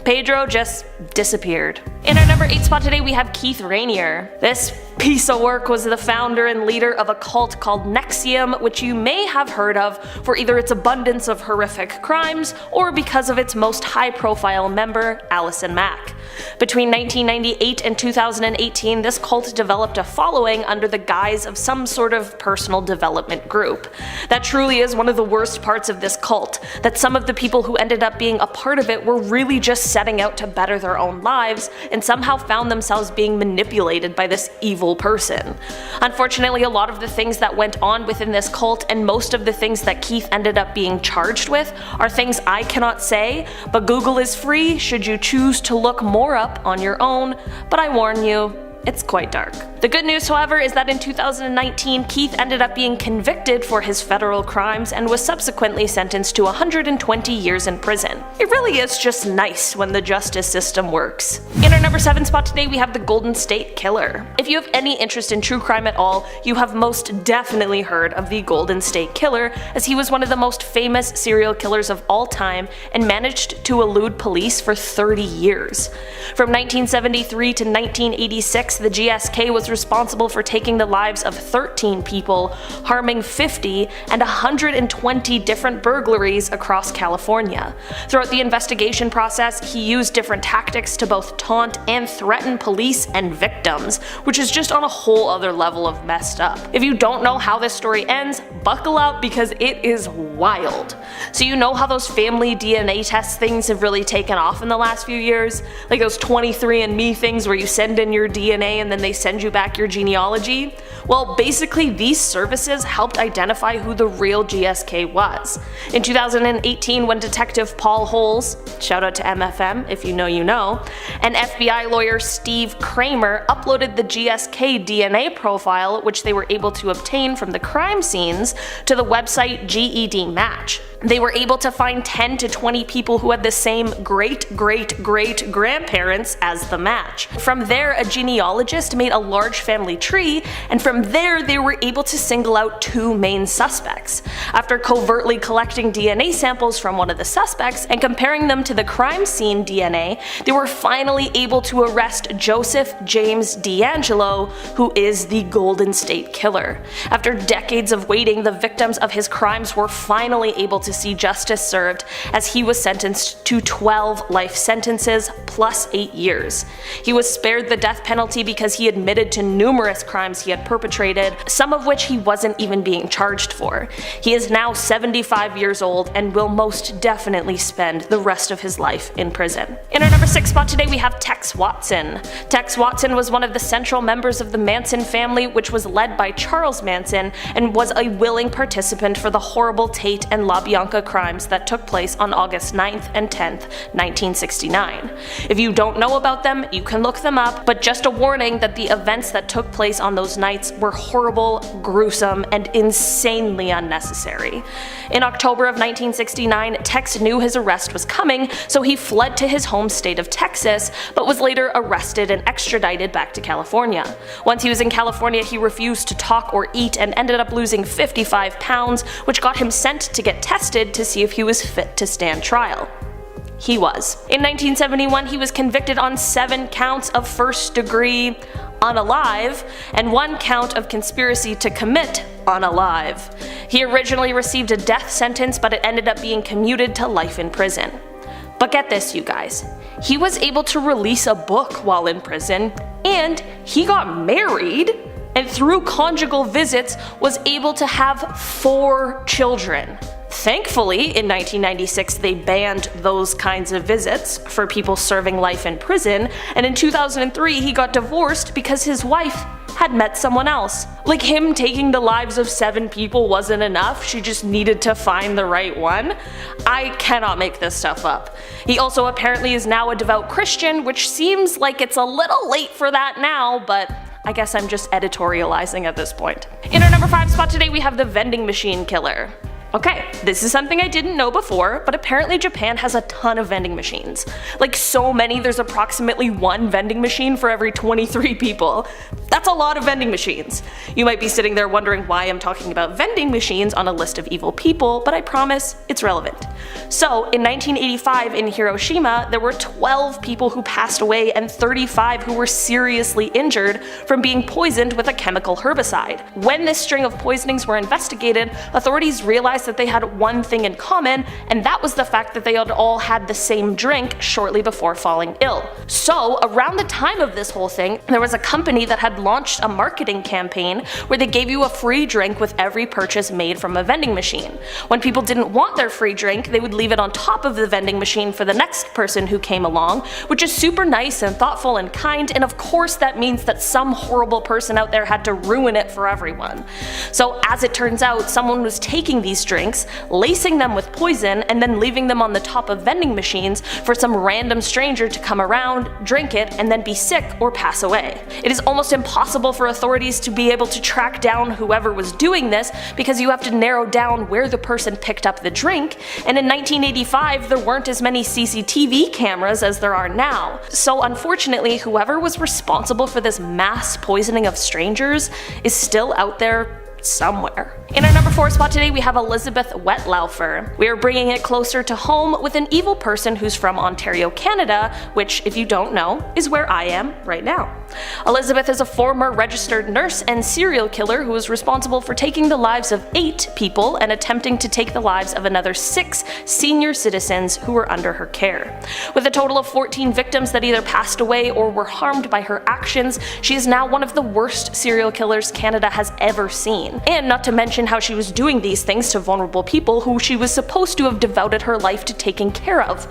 Pedro just disappeared. In our number 8 spot today we have Keith Rainier. This piece of work was the founder and leader of a cult called NXIVM, which you may have heard of for either its abundance of horrific crimes or because of its most high-profile member, Allison Mack. Between 1998 and 2018, this cult developed a following under the guise of some sort of personal development group. That truly is one of the worst parts of this cult, that some of the people who ended up being a part of it were really just setting out to better their own lives and somehow found themselves being manipulated by this evil person. Unfortunately, a lot of the things that went on within this cult and most of the things that Keith ended up being charged with are things I cannot say, but Google is free should you choose to look more up on your own, but I warn you, it's quite dark. The good news, however, is that in 2019, Keith ended up being convicted for his federal crimes and was subsequently sentenced to 120 years in prison. It really is just nice when the justice system works. In our number 7 spot today, we have the Golden State Killer. If you have any interest in true crime at all, you have most definitely heard of the Golden State Killer, as he was one of the most famous serial killers of all time and managed to elude police for 30 years. From 1973 to 1986, the GSK was responsible for taking the lives of 13 people, harming 50, and 120 different burglaries across California. Throughout the investigation process, he used different tactics to both taunt and threaten police and victims, which is just on a whole other level of messed up. If you don't know how this story ends, buckle up because it is wild. So you know how those family DNA test things have really taken off in the last few years? Like those 23andMe things where you send in your DNA and then they send you back your genealogy? Well, basically these services helped identify who the real GSK was. In 2018, when Detective Paul Holes, shout out to MFM if you know you know, and FBI lawyer Steve Kramer uploaded the GSK DNA profile, which they were able to obtain from the crime scenes, to the website GED Match. They were able to find 10 to 20 people who had the same great-great-great-grandparents as the match. From there, a genealogist made a large family tree, and from there they were able to single out 2 main suspects. After covertly collecting DNA samples from one of the suspects and comparing them to the crime scene DNA, they were finally able to arrest Joseph James D'Angelo, who is the Golden State Killer. After decades of waiting, the victims of his crimes were finally able to see justice served, as he was sentenced to 12 life sentences plus 8 years. He was spared the death penalty because he admitted to numerous crimes he had perpetrated, some of which he wasn't even being charged for. He is now 75 years old and will most definitely spend the rest of his life in prison. In our number 6 spot today, we have Tex Watson. Tex Watson was one of the central members of the Manson family, which was led by Charles Manson, and was a willing participant for the horrible Tate and LaBianca crimes that took place on August 9th and 10th, 1969. If you don't know about them, you can look them up, but just a warning that the events that took place on those nights were horrible, gruesome, and insanely unnecessary. In October of 1969, Tex knew his arrest was coming, so he fled to his home state of Texas, but was later arrested and extradited back to California. Once he was in California, he refused to talk or eat and ended up losing 55 pounds, which got him sent to get tested to see if he was fit to stand trial. He was. In 1971, he was convicted on 7 counts of first-degree unalive and 1 count of conspiracy to commit unalive. He originally received a death sentence, but it ended up being commuted to life in prison. But get this, you guys. He was able to release a book while in prison, and he got married, and through conjugal visits was able to have 4 children. Thankfully, in 1996 they banned those kinds of visits for people serving life in prison, and in 2003 he got divorced because his wife had met someone else. Like, him taking the lives of 7 people wasn't enough, she just needed to find the right one. I cannot make this stuff up. He also apparently is now a devout Christian, which seems like it's a little late for that now, but I guess I'm just editorializing at this point. In our number 5 spot today, we have the vending machine killer. Okay, this is something I didn't know before, but apparently Japan has a ton of vending machines. Like so many, there's approximately 1 vending machine for every 23 people. That's a lot of vending machines. You might be sitting there wondering why I'm talking about vending machines on a list of evil people, but I promise it's relevant. So, in 1985 in Hiroshima, there were 12 people who passed away and 35 who were seriously injured from being poisoned with a chemical herbicide. When this string of poisonings were investigated, authorities realized that they had one thing in common, and that was the fact that they had all had the same drink shortly before falling ill. So, around the time of this whole thing, there was a company that had launched a marketing campaign where they gave you a free drink with every purchase made from a vending machine. When people didn't want their free drink, they would leave it on top of the vending machine for the next person who came along, which is super nice and thoughtful and kind, and of course that means that some horrible person out there had to ruin it for everyone. So as it turns out, someone was taking these drinks, lacing them with poison, and then leaving them on the top of vending machines for some random stranger to come around, drink it, and then be sick or pass away. It is almost impossible for authorities to be able to track down whoever was doing this because you have to narrow down where the person picked up the drink, and in 1985 there weren't as many CCTV cameras as there are now. So unfortunately, whoever was responsible for this mass poisoning of strangers is still out there somewhere. In our number 4 spot today, we have Elizabeth Wetlaufer. We are bringing it closer to home with an evil person who's from Ontario, Canada, which, if you don't know, is where I am right now. Elizabeth is a former registered nurse and serial killer who is responsible for taking the lives of 8 people and attempting to take the lives of another 6 senior citizens who were under her care. With a total of 14 victims that either passed away or were harmed by her actions, she is now one of the worst serial killers Canada has ever seen. And not to mention how she was doing these things to vulnerable people who she was supposed to have devoted her life to taking care of.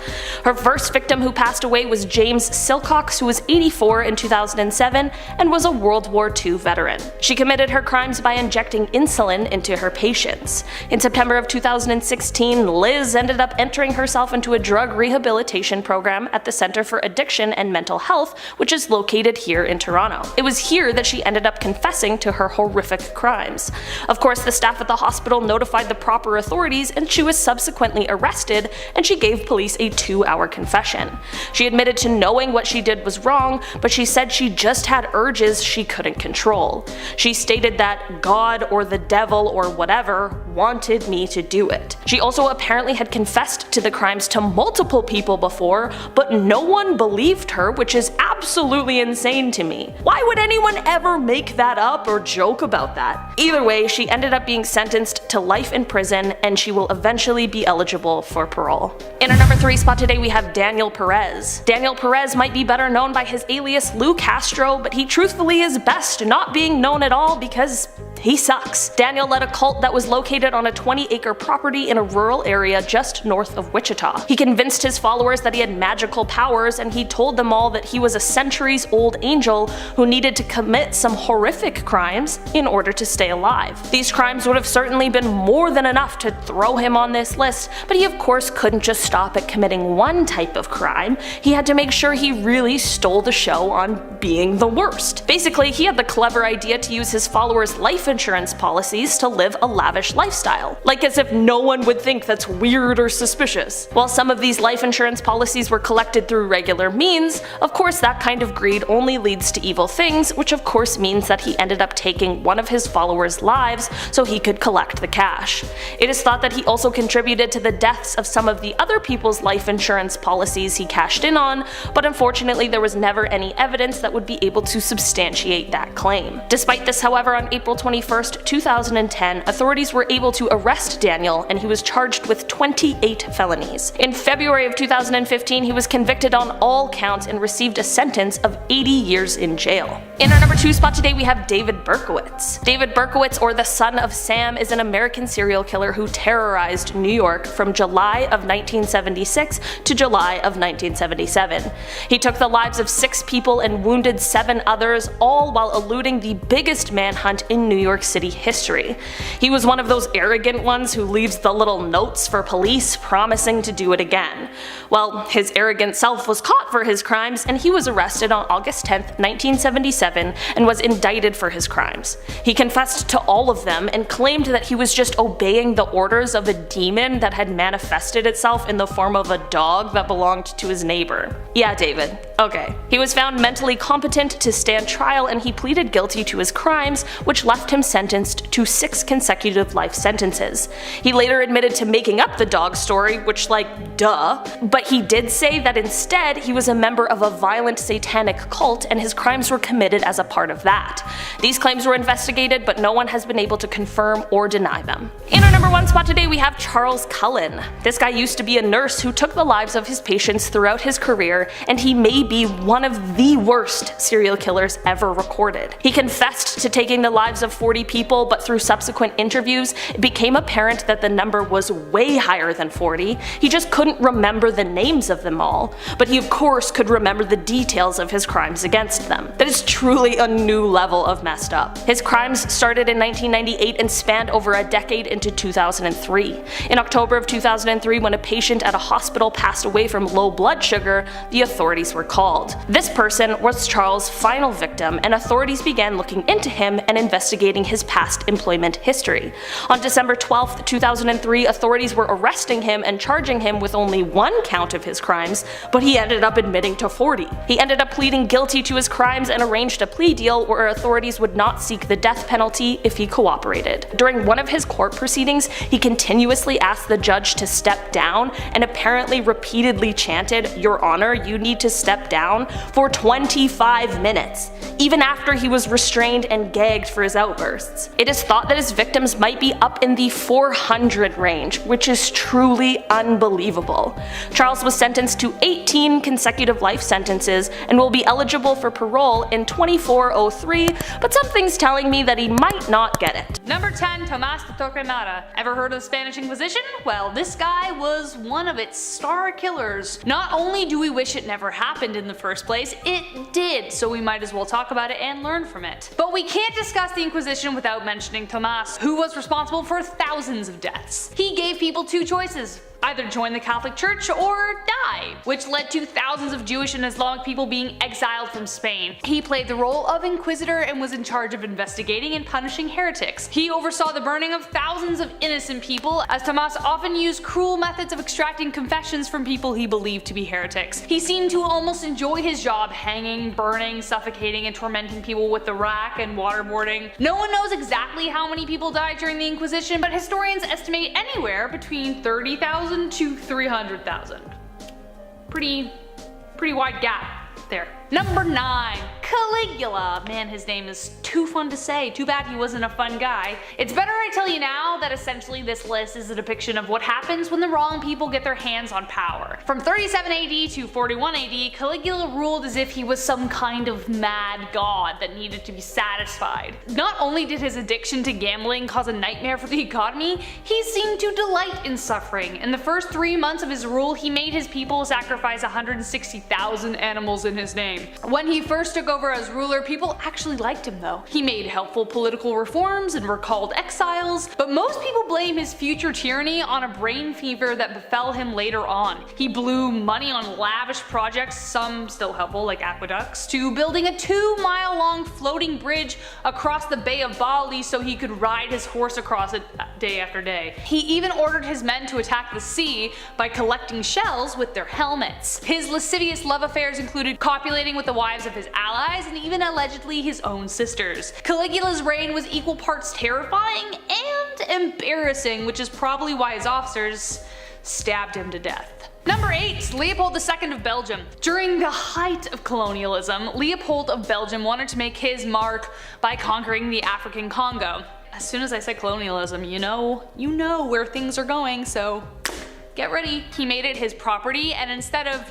Her first victim who passed away was James Silcox, who was 84 in 2007 and was a World War II veteran. She committed her crimes by injecting insulin into her patients. In September of 2016, Liz ended up entering herself into a drug rehabilitation program at the Center for Addiction and Mental Health, which is located here in Toronto. It was here that she ended up confessing to her horrific crimes. Of course, the staff at the hospital notified the proper authorities and she was subsequently arrested, and she gave police a 2-hour confession. She admitted to knowing what she did was wrong, but she said she just had urges she couldn't control. She stated that God or the devil or whatever wanted me to do it. She also apparently had confessed to the crimes to multiple people before, but no one believed her, which is absolutely insane to me. Why would anyone ever make that up or joke about that? Either way, she ended up being sentenced to life in prison, and she will eventually be eligible for parole. In our number 3 spot today, we have Daniel Perez. Daniel Perez might be better known by his alias Lou Castro, but he truthfully is best not being known at all because he sucks. Daniel led a cult that was located on a 20-acre property in a rural area just north of Wichita. He convinced his followers that he had magical powers, and he told them all that he was a centuries-old angel who needed to commit some horrific crimes in order to stay alive. These crimes would have certainly been more than enough to throw him on this list, but he of course couldn't just stop at committing one type of crime. He had to make sure he really stole the show on being the worst. Basically, he had the clever idea to use his followers' life insurance policies to live a lavish lifestyle. Like as if no one would think that's weird or suspicious. While some of these life insurance policies were collected through regular means, of course that kind of greed only leads to evil things, which of course means that he ended up taking one of his followers' lives so he could collect the cash. It is thought that he also contributed to the deaths of some of the other people's life insurance policies he cashed in on, but unfortunately there was never any evidence that would be able to substantiate that claim. Despite this, however, on April 21st, 2010, authorities were able to arrest Daniel, and he was charged with 28 felonies. In February of 2015, he was convicted on all counts and received a sentence of 80 years in jail. In our number 2 spot today, we have David Berkowitz. David Berkowitz, or the Son of Sam, is an American serial killer who terrorized New York from July of 1976 to July of 1977. He took the lives of 6 people and wounded 7 others, all while eluding the biggest manhunt in New York City history. He was one of those arrogant ones who leaves the little notes for police promising to do it again. Well, his arrogant self was caught for his crimes, and he was arrested on August 10th, 1977, and was indicted for his crimes. He confessed to all of them and claimed that he was just obeying the orders of a demon that had manifested itself in the form of a dog that belonged to his neighbor. Yeah, David. Okay. He was found mentally competent to stand trial, and he pleaded guilty to his crimes, which left him sentenced to 6 consecutive life sentences. He later admitted to making up the dog story, which, like, duh, but he did say that instead he was a member of a violent satanic cult and his crimes were committed as a part of that. These claims were investigated, but no one has been able to confirm or deny them. In our number 1 spot today we have Charles Cullen. This guy used to be a nurse who took the lives of his patients throughout his career, and he may be one of the worst serial killers ever recorded. He confessed to taking the lives of 40 people, but through subsequent interviews it became apparent that the number was way higher than 40. He just couldn't remember the names of them all, but he of course could remember the details of his crimes against them. That is truly a new level of messed up. His crimes started in 1998 and spanned over a decade into 2003. In October of 2003, when a patient at a hospital passed away from low blood sugar, the authorities were called. This person was Charles' final victim, and authorities began looking into him and investigating his past employment history. On December 12, 2003, authorities were arresting him and charging him with only 1 count of his crimes, but he ended up admitting to 40. He ended up pleading guilty to his crimes and arranged a plea deal where authorities would not seek the death penalty if he cooperated. During one of his court proceedings, he continuously asked the judge to step down and apparently repeatedly chanted, "Your Honor, you need to step down," for 25 minutes, even after he was restrained and gagged for his outbursts. It is thought that his victims might be up in the 400 range, which is truly unbelievable. Charles was sentenced to 18 consecutive life sentences and will be eligible for parole in 2403, but something's telling me that he might not get it. Number 10, Tomás de Torquemada. Ever heard of the Spanish Inquisition? Well, this guy was one of its star killers. Not only do we wish it never happened in the first place, it did, so we might as well talk about it and learn from it. But we can't discuss the Inquisition without mentioning Tomás, who was responsible for thousands of deaths. He gave people 2 choices: either join the Catholic Church or die, which led to thousands of Jewish and Islamic people being exiled from Spain. He played the role of inquisitor and was in charge of investigating and punishing heretics. He oversaw the burning of thousands of innocent people, as Tomás often used cruel methods of extracting confessions from people he believed to be heretics. He seemed to almost enjoy his job, hanging, burning, suffocating, and tormenting people with the rack and waterboarding. No one knows exactly how many people died during the Inquisition, but historians estimate anywhere between 30,000 to 300,000. Pretty wide gap there. Number 9, Caligula. Man, his name is too fun to say. Too bad he wasn't a fun guy. It's better I tell you now that essentially this list is a depiction of what happens when the wrong people get their hands on power. From 37 AD to 41 AD, Caligula ruled as if he was some kind of mad god that needed to be satisfied. Not only did his addiction to gambling cause a nightmare for the economy, he seemed to delight in suffering. In the first 3 months of his rule, he made his people sacrifice 160,000 animals in his name. When he first took over as ruler, people actually liked him though. He made helpful political reforms and recalled exiles, but most people blame his future tyranny on a brain fever that befell him later on. He blew money on lavish projects, some still helpful like aqueducts, to building a 2-mile long floating bridge across the Bay of Bali so he could ride his horse across it day after day. He even ordered his men to attack the sea by collecting shells with their helmets. His lascivious love affairs included copulating with the wives of his allies and even allegedly his own sisters. Caligula's reign was equal parts terrifying and embarrassing, which is probably why his officers stabbed him to death. Number 8, Leopold II of Belgium. During the height of colonialism, Leopold of Belgium wanted to make his mark by conquering the African Congo. As soon as I say colonialism, you know where things are going, so get ready. He made it his property, and instead of,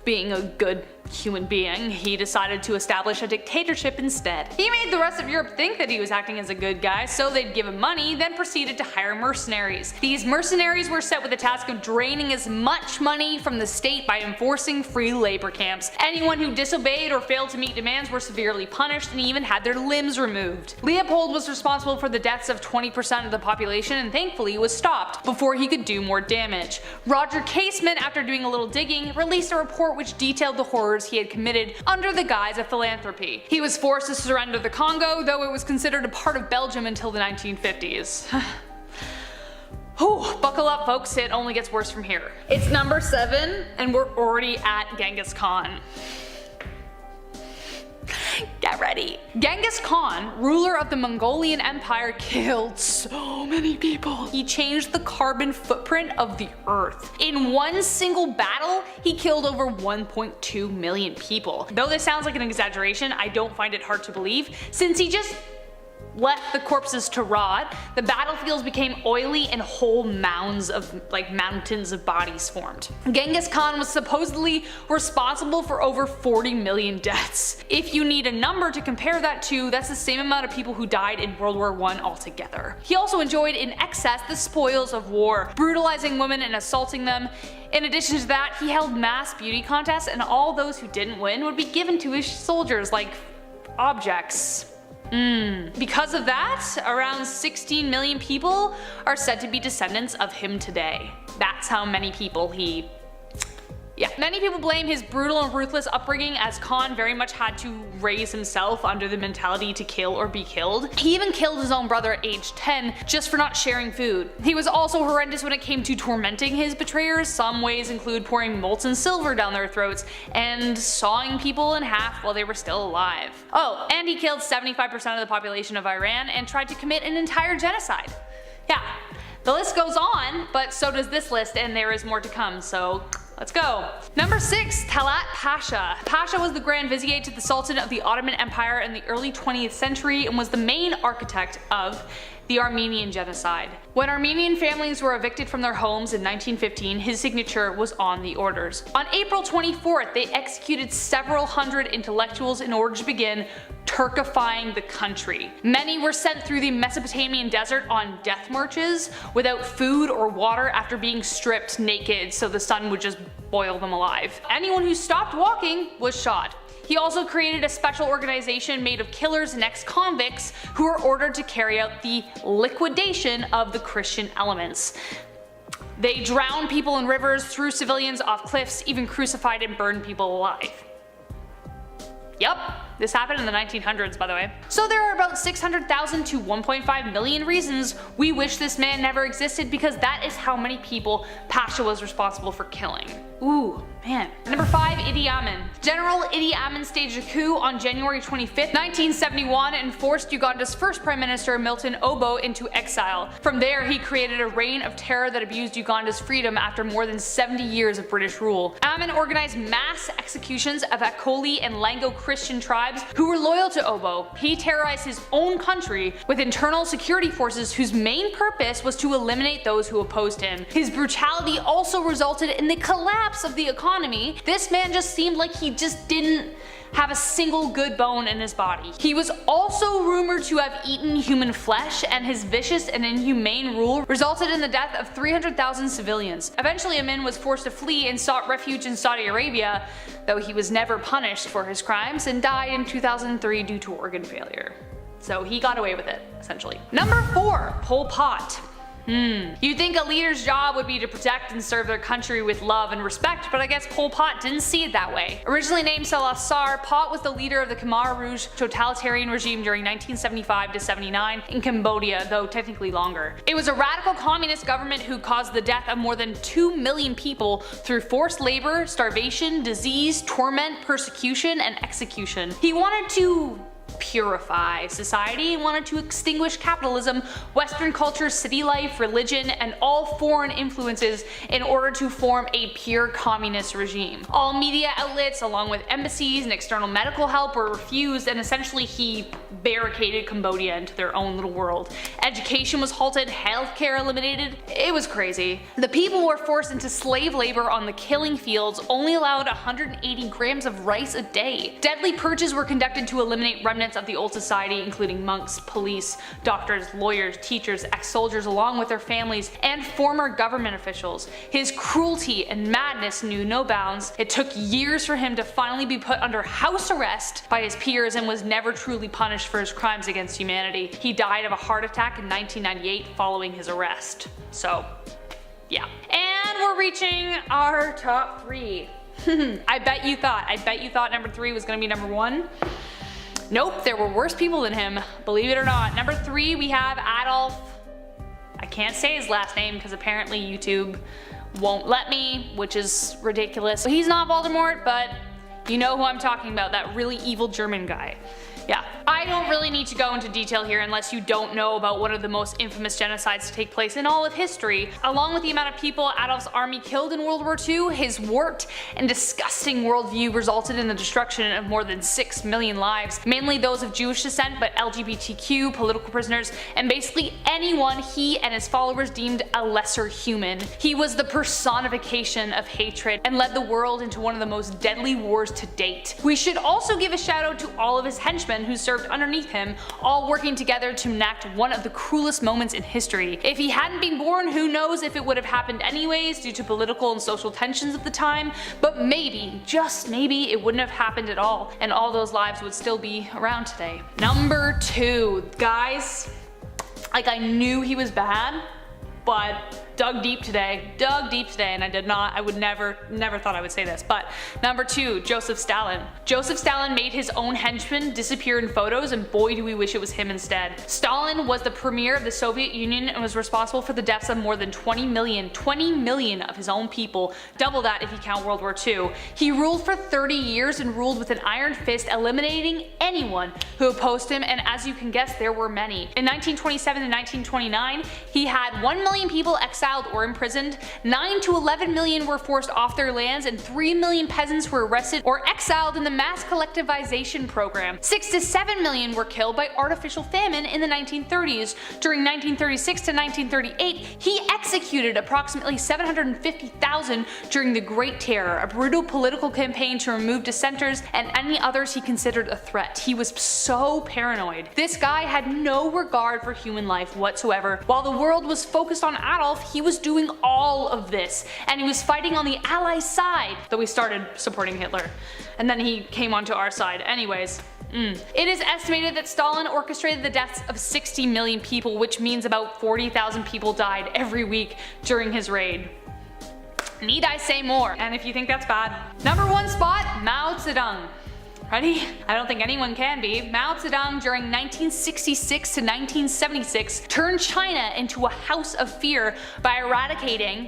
being a good human being, he decided to establish a dictatorship instead. He made the rest of Europe think that he was acting as a good guy, so they'd give him money, then proceeded to hire mercenaries. These mercenaries were set with the task of draining as much money from the state by enforcing free labor camps. Anyone who disobeyed or failed to meet demands were severely punished and even had their limbs removed. Leopold was responsible for the deaths of 20% of the population and thankfully was stopped before he could do more damage. Roger Casement, after doing a little digging, released a report which detailed the horrors he had committed under the guise of philanthropy. He was forced to surrender the Congo, though it was considered a part of Belgium until the 1950s. Whew, buckle up folks, it only gets worse from here. It's number 7 and we're already at Genghis Khan. Get ready. Genghis Khan, ruler of the Mongolian Empire, killed so many people. He changed the carbon footprint of the earth. In one single battle, he killed over 1.2 million people. Though this sounds like an exaggeration, I don't find it hard to believe, since he just left the corpses to rot. The battlefields became oily and whole mounds of mountains of bodies formed. Genghis Khan was supposedly responsible for over 40 million deaths. If you need a number to compare that to, that's the same amount of people who died in World War I altogether. He also enjoyed in excess the spoils of war, brutalizing women and assaulting them. In addition to that, he held mass beauty contests and all those who didn't win would be given to his soldiers like objects. Because of that, around 16 million people are said to be descendants of him today. That's how many people he... Many people blame his brutal and ruthless upbringing, as Khan very much had to raise himself under the mentality to kill or be killed. He even killed his own brother at age 10 just for not sharing food. He was also horrendous when it came to tormenting his betrayers. Some ways include pouring molten silver down their throats and sawing people in half while they were still alive. Oh, and he killed 75% of the population of Iran and tried to commit an entire genocide. Yeah, the list goes on, but so does this list, and there is more to come, so let's go. Number 6, Talat Pasha. Pasha was the Grand Vizier to the Sultan of the Ottoman Empire in the early 20th century and was the main architect of the Armenian genocide. When Armenian families were evicted from their homes in 1915, his signature was on the orders. On April 24th, they executed several hundred intellectuals in order to begin Turkifying the country. Many were sent through the Mesopotamian desert on death marches without food or water after being stripped naked so the sun would just boil them alive. Anyone who stopped walking was shot. He also created a special organization made of killers and ex-convicts who were ordered to carry out the liquidation of the Christian elements. They drowned people in rivers, threw civilians off cliffs, even crucified and burned people alive. Yep, this happened in the 1900s, by the way. So there are about 600,000 to 1.5 million reasons we wish this man never existed, because that is how many people Pasha was responsible for killing. Ooh, man. Number 5, Idi Amin. General Idi Amin staged a coup on January 25th, 1971 and forced Uganda's first Prime Minister Milton Obote into exile. From there, he created a reign of terror that abused Uganda's freedom after more than 70 years of British rule. Amin organized mass executions of Akoli and Lango Christian tribes who were loyal to Obote. He terrorized his own country with internal security forces whose main purpose was to eliminate those who opposed him. His brutality also resulted in the collapse of the economy. This man just seemed like he just didn't have a single good bone in his body. He was also rumored to have eaten human flesh, and his vicious and inhumane rule resulted in the death of 300,000 civilians. Eventually Amin was forced to flee and sought refuge in Saudi Arabia, though he was never punished for his crimes and died in 2003 due to organ failure. So he got away with it, essentially. Number 4, Pol Pot. You'd think a leader's job would be to protect and serve their country with love and respect, but I guess Pol Pot didn't see it that way. Originally named Salah Sar, Pot was the leader of the Khmer Rouge totalitarian regime during 1975 to 79 in Cambodia, though technically longer. It was a radical communist government who caused the death of more than 2 million people through forced labor, starvation, disease, torment, persecution, and execution. He wanted to purify society and wanted to extinguish capitalism, Western culture, city life, religion, and all foreign influences in order to form a pure communist regime. All media outlets, along with embassies and external medical help, were refused, and essentially he barricaded Cambodia into their own little world. Education was halted, healthcare eliminated. It was crazy. The people were forced into slave labor on the killing fields, only allowed 180 grams of rice a day. Deadly purges were conducted to eliminate remnants of the old society, including monks, police, doctors, lawyers, teachers, ex-soldiers along with their families, and former government officials. His cruelty and madness knew no bounds. It took years for him to finally be put under house arrest by his peers and was never truly punished for his crimes against humanity. He died of a heart attack in 1998 following his arrest. So, yeah. And we're reaching our top 3. I bet you thought number 3 was gonna be number 1. Nope, there were worse people than him, believe it or not. Number 3, we have Adolf. I can't say his last name because apparently YouTube won't let me, which is ridiculous. He's not Voldemort, but you know who I'm talking about, that really evil German guy. Yeah, I don't really need to go into detail here unless you don't know about one of the most infamous genocides to take place in all of history. Along with the amount of people Adolf's army killed in World War II, his warped and disgusting worldview resulted in the destruction of more than 6 million lives, mainly those of Jewish descent, but LGBTQ, political prisoners, and basically anyone he and his followers deemed a lesser human. He was the personification of hatred and led the world into one of the most deadly wars to date. We should also give a shout out to all of his henchmen who served underneath him, all working together to enact one of the cruelest moments in history. If he hadn't been born, who knows if it would have happened anyways due to political and social tensions of the time, but maybe, just maybe, it wouldn't have happened at all, and all those lives would still be around today. Number 2, guys, like I knew he was bad, but dug deep today, and I would never thought I would say this, but number 2, Joseph Stalin. Joseph Stalin made his own henchmen disappear in photos, and boy do we wish it was him instead. Stalin was the premier of the Soviet Union and was responsible for the deaths of more than 20 million of his own people, double that if you count World War II. He ruled for 30 years and ruled with an iron fist, eliminating anyone who opposed him, and as you can guess, there were many. In 1927 and 1929, he had 1 million people exiled or imprisoned, 9 to 11 million were forced off their lands, and 3 million peasants were arrested or exiled in the mass collectivization program. 6 to 7 million were killed by artificial famine in the 1930s. During 1936 to 1938, he executed approximately 750,000 during the Great Terror, a brutal political campaign to remove dissenters and any others he considered a threat. He was so paranoid. This guy had no regard for human life whatsoever. While the world was focused on Adolf, he was doing all of this, and he was fighting on the Allies' side, though we started supporting Hitler, and then he came onto our side. Anyways, it is estimated that Stalin orchestrated the deaths of 60 million people, which means about 40,000 people died every week during his reign. Need I say more? And if you think that's bad, number 1 spot, Mao Zedong. Ready? I don't think anyone can be. Mao Zedong during 1966 to 1976 turned China into a house of fear by eradicating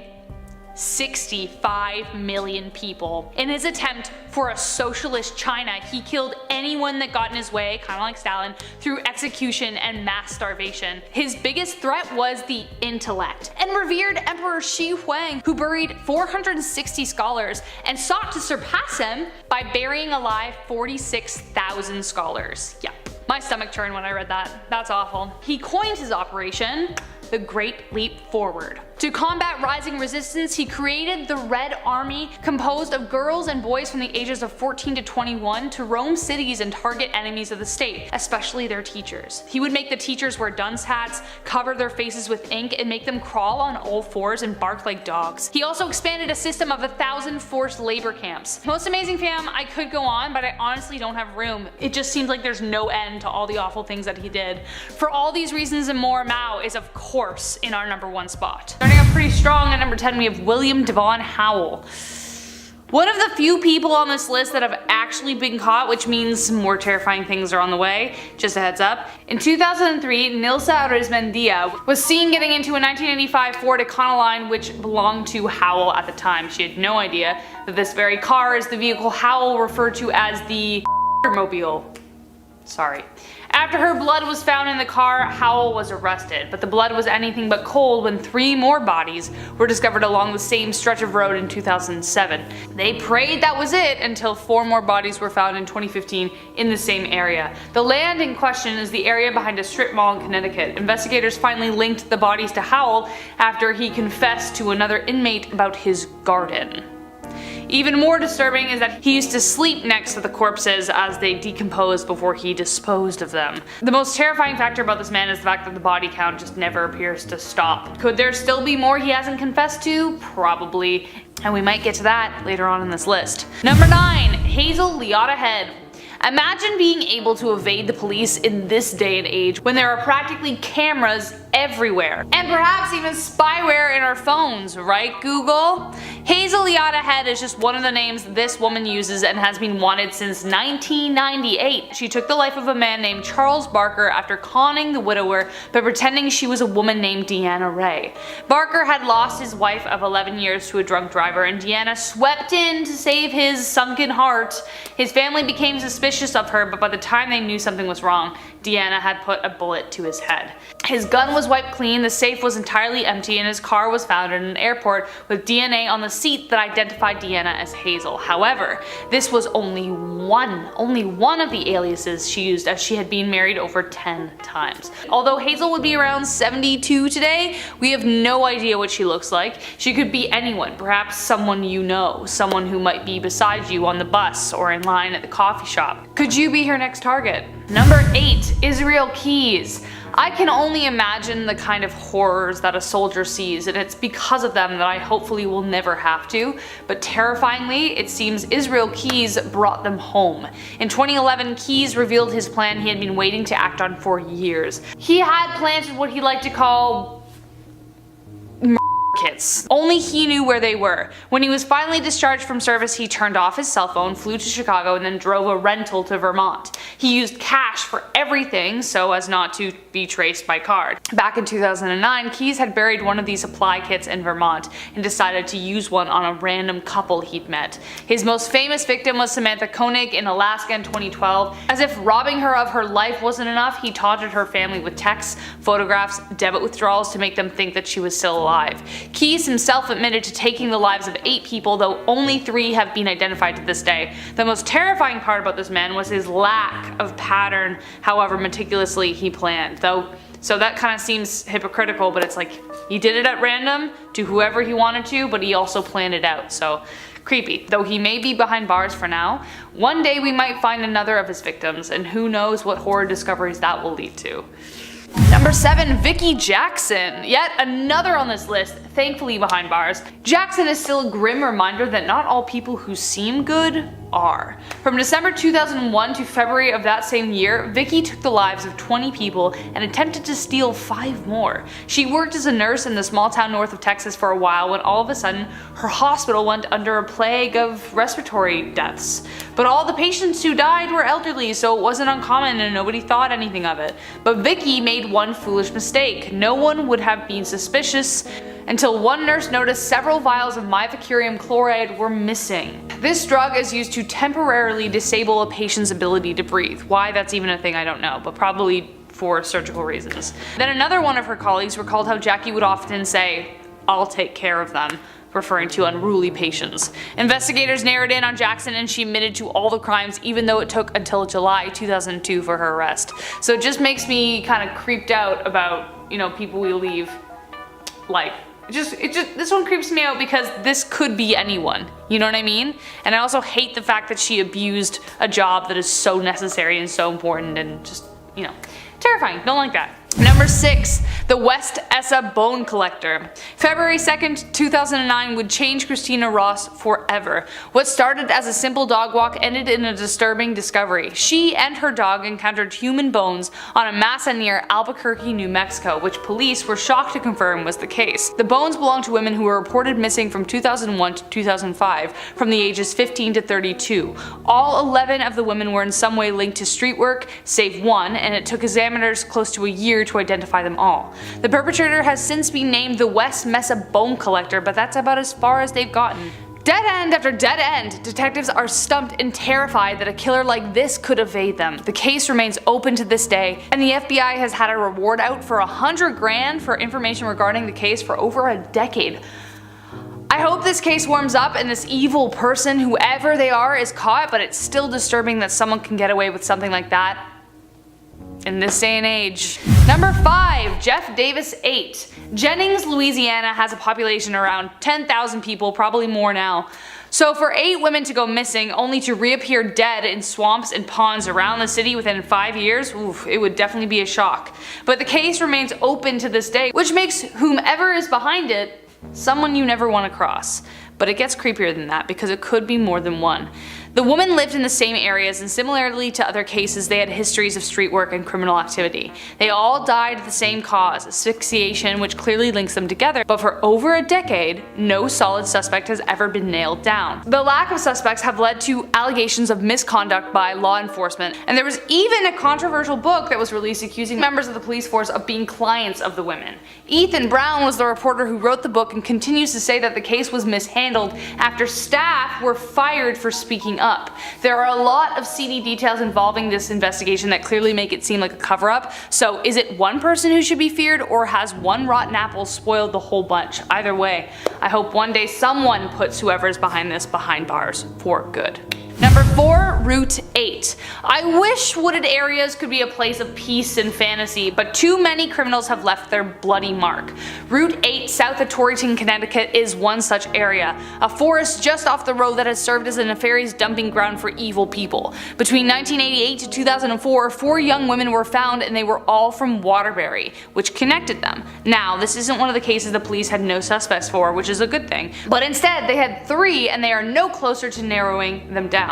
65 million people. In his attempt for a socialist China, he killed anyone that got in his way, kind of like Stalin, through execution and mass starvation. His biggest threat was the intellect, and revered Emperor Xi Huang, who buried 460 scholars and sought to surpass him by burying alive 46,000 scholars. Yeah, my stomach turned when I read that. That's awful. He coined his operation the Great Leap Forward. To combat rising resistance, he created the Red Army, composed of girls and boys from the ages of 14 to 21 to roam cities and target enemies of the state, especially their teachers. He would make the teachers wear dunce hats, cover their faces with ink, and make them crawl on all fours and bark like dogs. He also expanded a system of 1,000 forced labor camps. Most amazing fam, I could go on, but I honestly don't have room. It just seems like there's no end to all the awful things that he did. For all these reasons and more, Mao is of course in our number 1 spot. Starting up pretty strong at number 10, we have William Devon Howell. One of the few people on this list that have actually been caught, which means more terrifying things are on the way, just a heads up. In 2003, Nilsa Arizmendia was seen getting into a 1985 Ford Econoline which belonged to Howell at the time. She had no idea that this very car is the vehicle Howell referred to as the mobile. Sorry. After her blood was found in the car, Howell was arrested, but the blood was anything but cold when 3 more bodies were discovered along the same stretch of road in 2007. They prayed that was it until 4 more bodies were found in 2015 in the same area. The land in question is the area behind a strip mall in Connecticut. Investigators finally linked the bodies to Howell after he confessed to another inmate about his garden. Even more disturbing is that he used to sleep next to the corpses as they decomposed before he disposed of them. The most terrifying factor about this man is the fact that the body count just never appears to stop. Could there still be more he hasn't confessed to? Probably. And we might get to that later on in this list. Number 9. Hazel Liotta Head. Imagine being able to evade the police in this day and age when there are practically cameras everywhere. And perhaps even spyware in our phones, right Google? Hazel Liotta Head is just one of the names this woman uses and has been wanted since 1998. She took the life of a man named Charles Barker after conning the widower by pretending she was a woman named Deanna Ray. Barker had lost his wife of 11 years to a drunk driver, and Deanna swept in to save his sunken heart. His family became suspicious of her, but by the time they knew something was wrong, Deanna had put a bullet to his head. His gun was wiped clean, the safe was entirely empty, and his car was found at an airport with DNA on the seat that identified Deanna as Hazel. However, this was only one of the aliases she used, as she had been married over 10 times. Although Hazel would be around 72 today, we have no idea what she looks like. She could be anyone, perhaps someone you know, someone who might be beside you on the bus or in line at the coffee shop. Could you be her next target? Number 8. Israel Keyes. I can only imagine the kind of horrors that a soldier sees, and it's because of them that I hopefully will never have to, but terrifyingly, it seems Israel Keyes brought them home. In 2011, Keyes revealed his plan he had been waiting to act on for years. He had planted what he liked to call kits. Only he knew where they were. When he was finally discharged from service, he turned off his cell phone, flew to Chicago, and then drove a rental to Vermont. He used cash for everything so as not to be traced by card. Back in 2009, Keyes had buried one of these supply kits in Vermont and decided to use one on a random couple he'd met. His most famous victim was Samantha Koenig in Alaska in 2012. As if robbing her of her life wasn't enough, he taunted her family with texts, photographs, debit withdrawals to make them think that she was still alive. Keyes himself admitted to taking the lives of 8 people, though only 3 have been identified to this day. The most terrifying part about this man was his lack of pattern, however meticulously he planned. So that kind of seems hypocritical, but it's like he did it at random to whoever he wanted to, but he also planned it out, so creepy. Though he may be behind bars for now, one day we might find another of his victims, and who knows what horror discoveries that will lead to. Number 7. Vicki Jackson. Yet another on this list, thankfully behind bars. Jackson is still a grim reminder that not all people who seem good are. From December 2001 to February of that same year, Vicki took the lives of 20 people and attempted to steal 5 more. She worked as a nurse in the small town north of Texas for a while when all of a sudden her hospital went under a plague of respiratory deaths. But all the patients who died were elderly, so it wasn't uncommon and nobody thought anything of it. But Vicki made one foolish mistake. No one would have been suspicious until one nurse noticed several vials of mivacurium chloride were missing. This drug is used to temporarily disable a patient's ability to breathe. Why that's even a thing I don't know, but probably for surgical reasons. Then another one of her colleagues recalled how Jackie would often say, "I'll take care of them," referring to unruly patients. Investigators narrowed in on Jackson and she admitted to all the crimes, even though it took until July 2002 for her arrest. So it just makes me kind of creeped out about, you know, people we leave. Like, this one creeps me out because this could be anyone, you know what I mean? And I also hate the fact that she abused a job that is so necessary and so important and just, you know, terrifying. Don't like that. Number 6. The West Essa Bone Collector. February 2nd, 2009 would change Christina Ross forever. What started as a simple dog walk ended in a disturbing discovery. She and her dog encountered human bones on a mesa near Albuquerque, New Mexico, which police were shocked to confirm was the case. The bones belonged to women who were reported missing from 2001 to 2005, from the ages 15 to 32. All 11 of the women were in some way linked to street work, save one, and it took examiners close to a year to identify them all. The perpetrator has since been named the West Mesa Bone Collector, but that's about as far as they've gotten. Dead end after dead end, detectives are stumped and terrified that a killer like this could evade them. The case remains open to this day, and the FBI has had a reward out for $100 grand for information regarding the case for over a decade. I hope this case warms up and this evil person, whoever they are, is caught, but it's still disturbing that someone can get away with something like that in this day and age. Number 5, Jeff Davis 8. Jennings, Louisiana has a population around 10,000 people, probably more now. So for 8 women to go missing only to reappear dead in swamps and ponds around the city within 5 years, oof, it would definitely be a shock. But the case remains open to this day, which makes whomever is behind it someone you never want to cross. But it gets creepier than that because it could be more than one. The woman lived in the same areas, and similarly to other cases, they had histories of street work and criminal activity. They all died of the same cause, asphyxiation, which clearly links them together, but for over a decade, no solid suspect has ever been nailed down. The lack of suspects have led to allegations of misconduct by law enforcement, and there was even a controversial book that was released accusing members of the police force of being clients of the women. Ethan Brown was the reporter who wrote the book and continues to say that the case was mishandled after staff were fired for speaking up. There are a lot of seedy details involving this investigation that clearly make it seem like a cover-up, so is it one person who should be feared, or has one rotten apple spoiled the whole bunch? Either way, I hope one day someone puts whoever is behind this behind bars for good. Number 4, Route 8. I wish wooded areas could be a place of peace and fantasy, but too many criminals have left their bloody mark. Route 8 south of Torrington, Connecticut is one such area, a forest just off the road that has served as a nefarious dumping ground for evil people. Between 1988 to 2004, 4 young women were found, and they were all from Waterbury, which connected them. Now, this isn't one of the cases the police had no suspects for, which is a good thing, but instead they had 3, and they are no closer to narrowing them down.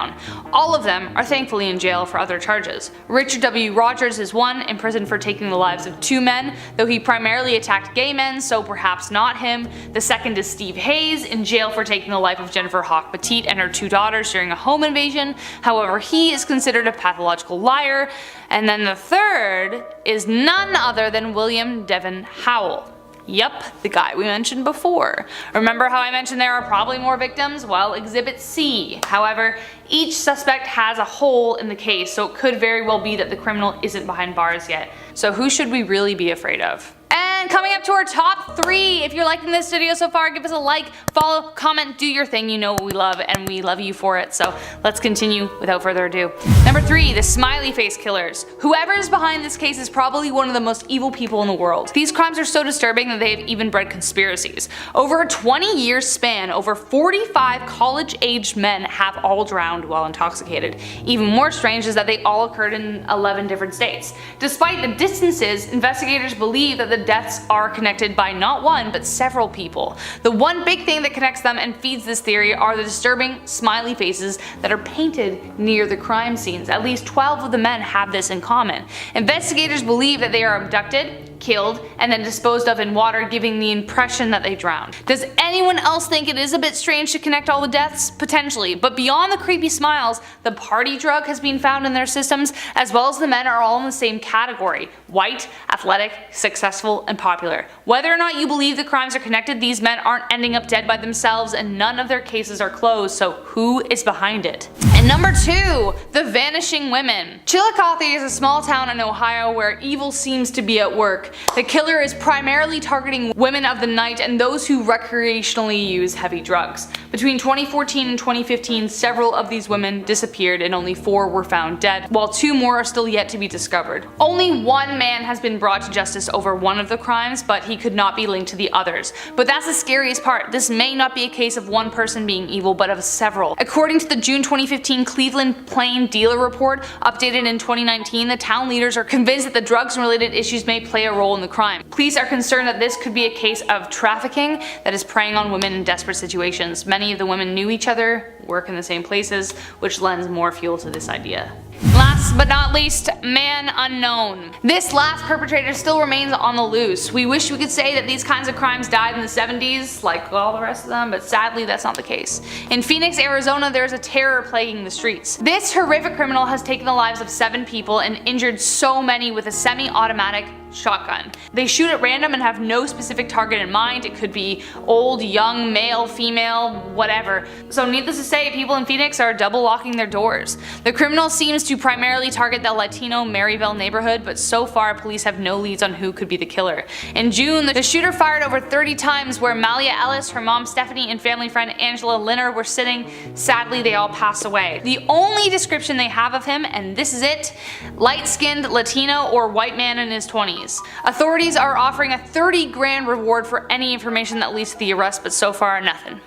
All of them are thankfully in jail for other charges. Richard W. Rogers is one, in prison for taking the lives of 2 men, though he primarily attacked gay men, so perhaps not him. The second is Steve Hayes, in jail for taking the life of Jennifer Hawk Petite and her 2 daughters during a home invasion. However, he is considered a pathological liar. And then the third is none other than William Devon Howell. Yup, the guy we mentioned before. Remember how I mentioned there are probably more victims? Well, Exhibit C. However, each suspect has a hole in the case, so it could very well be that the criminal isn't behind bars yet. So who should we really be afraid of? And coming up to our top 3, if you're liking this video so far, give us a like, follow, comment, do your thing. You know what we love, and we love you for it. So let's continue without further ado. Number 3, the smiley face killers. Whoever is behind this case is probably one of the most evil people in the world. These crimes are so disturbing that they have even bred conspiracies. Over a 20-year span, over 45 college-aged men have all drowned while intoxicated. Even more strange is that they all occurred in 11 different states. Despite the distances, investigators believe that the deaths are connected by not one but several people. The one big thing that connects them and feeds this theory are the disturbing smiley faces that are painted near the crime scenes. At least 12 of the men have this in common. Investigators believe that they are abducted, killed, and then disposed of in water, giving the impression that they drowned. Does anyone else think it is a bit strange to connect all the deaths? Potentially, but beyond the creepy smiles, the party drug has been found in their systems, as well as the men are all in the same category: white, athletic, successful, and popular. Whether or not you believe the crimes are connected, these men aren't ending up dead by themselves, and none of their cases are closed, so who is behind it? And number 2, the vanishing women. Chillicothe is a small town in Ohio where evil seems to be at work. The killer is primarily targeting women of the night and those who recreationally use heavy drugs. Between 2014 and 2015, several of these women disappeared and only 4 were found dead, while 2 more are still yet to be discovered. Only 1 man has been brought to justice over one of the crimes, but he could not be linked to the others. But that's the scariest part. This may not be a case of one person being evil, but of several. According to the June 2015 Cleveland Plain Dealer Report, updated in 2019, the town leaders are convinced that the drugs and related issues may play a role in the crime. Police are concerned that this could be a case of trafficking that is preying on women in desperate situations. Many of the women knew each other, work in the same places, which lends more fuel to this idea. Last but not least, man unknown. This last perpetrator still remains on the loose. We wish we could say that these kinds of crimes died in the 70s, like all the rest of them, but sadly that's not the case. In Phoenix, Arizona, there's a terror plaguing the streets. This horrific criminal has taken the lives of 7 people and injured so many with a semi-automatic shotgun. They shoot at random and have no specific target in mind. It could be old, young, male, female, whatever. So needless to say, people in Phoenix are double locking their doors. The criminal seems to primarily target the Latino Maryville neighborhood, but so far police have no leads on who could be the killer. In June, the shooter fired over 30 times where Malia Ellis, her mom Stephanie, and family friend Angela Linner were sitting. Sadly, they all passed away. The only description they have of him, and this is it, light-skinned Latino or white man in his 20s. Authorities are offering a $30,000 reward for any information that leads to the arrest, but so far nothing.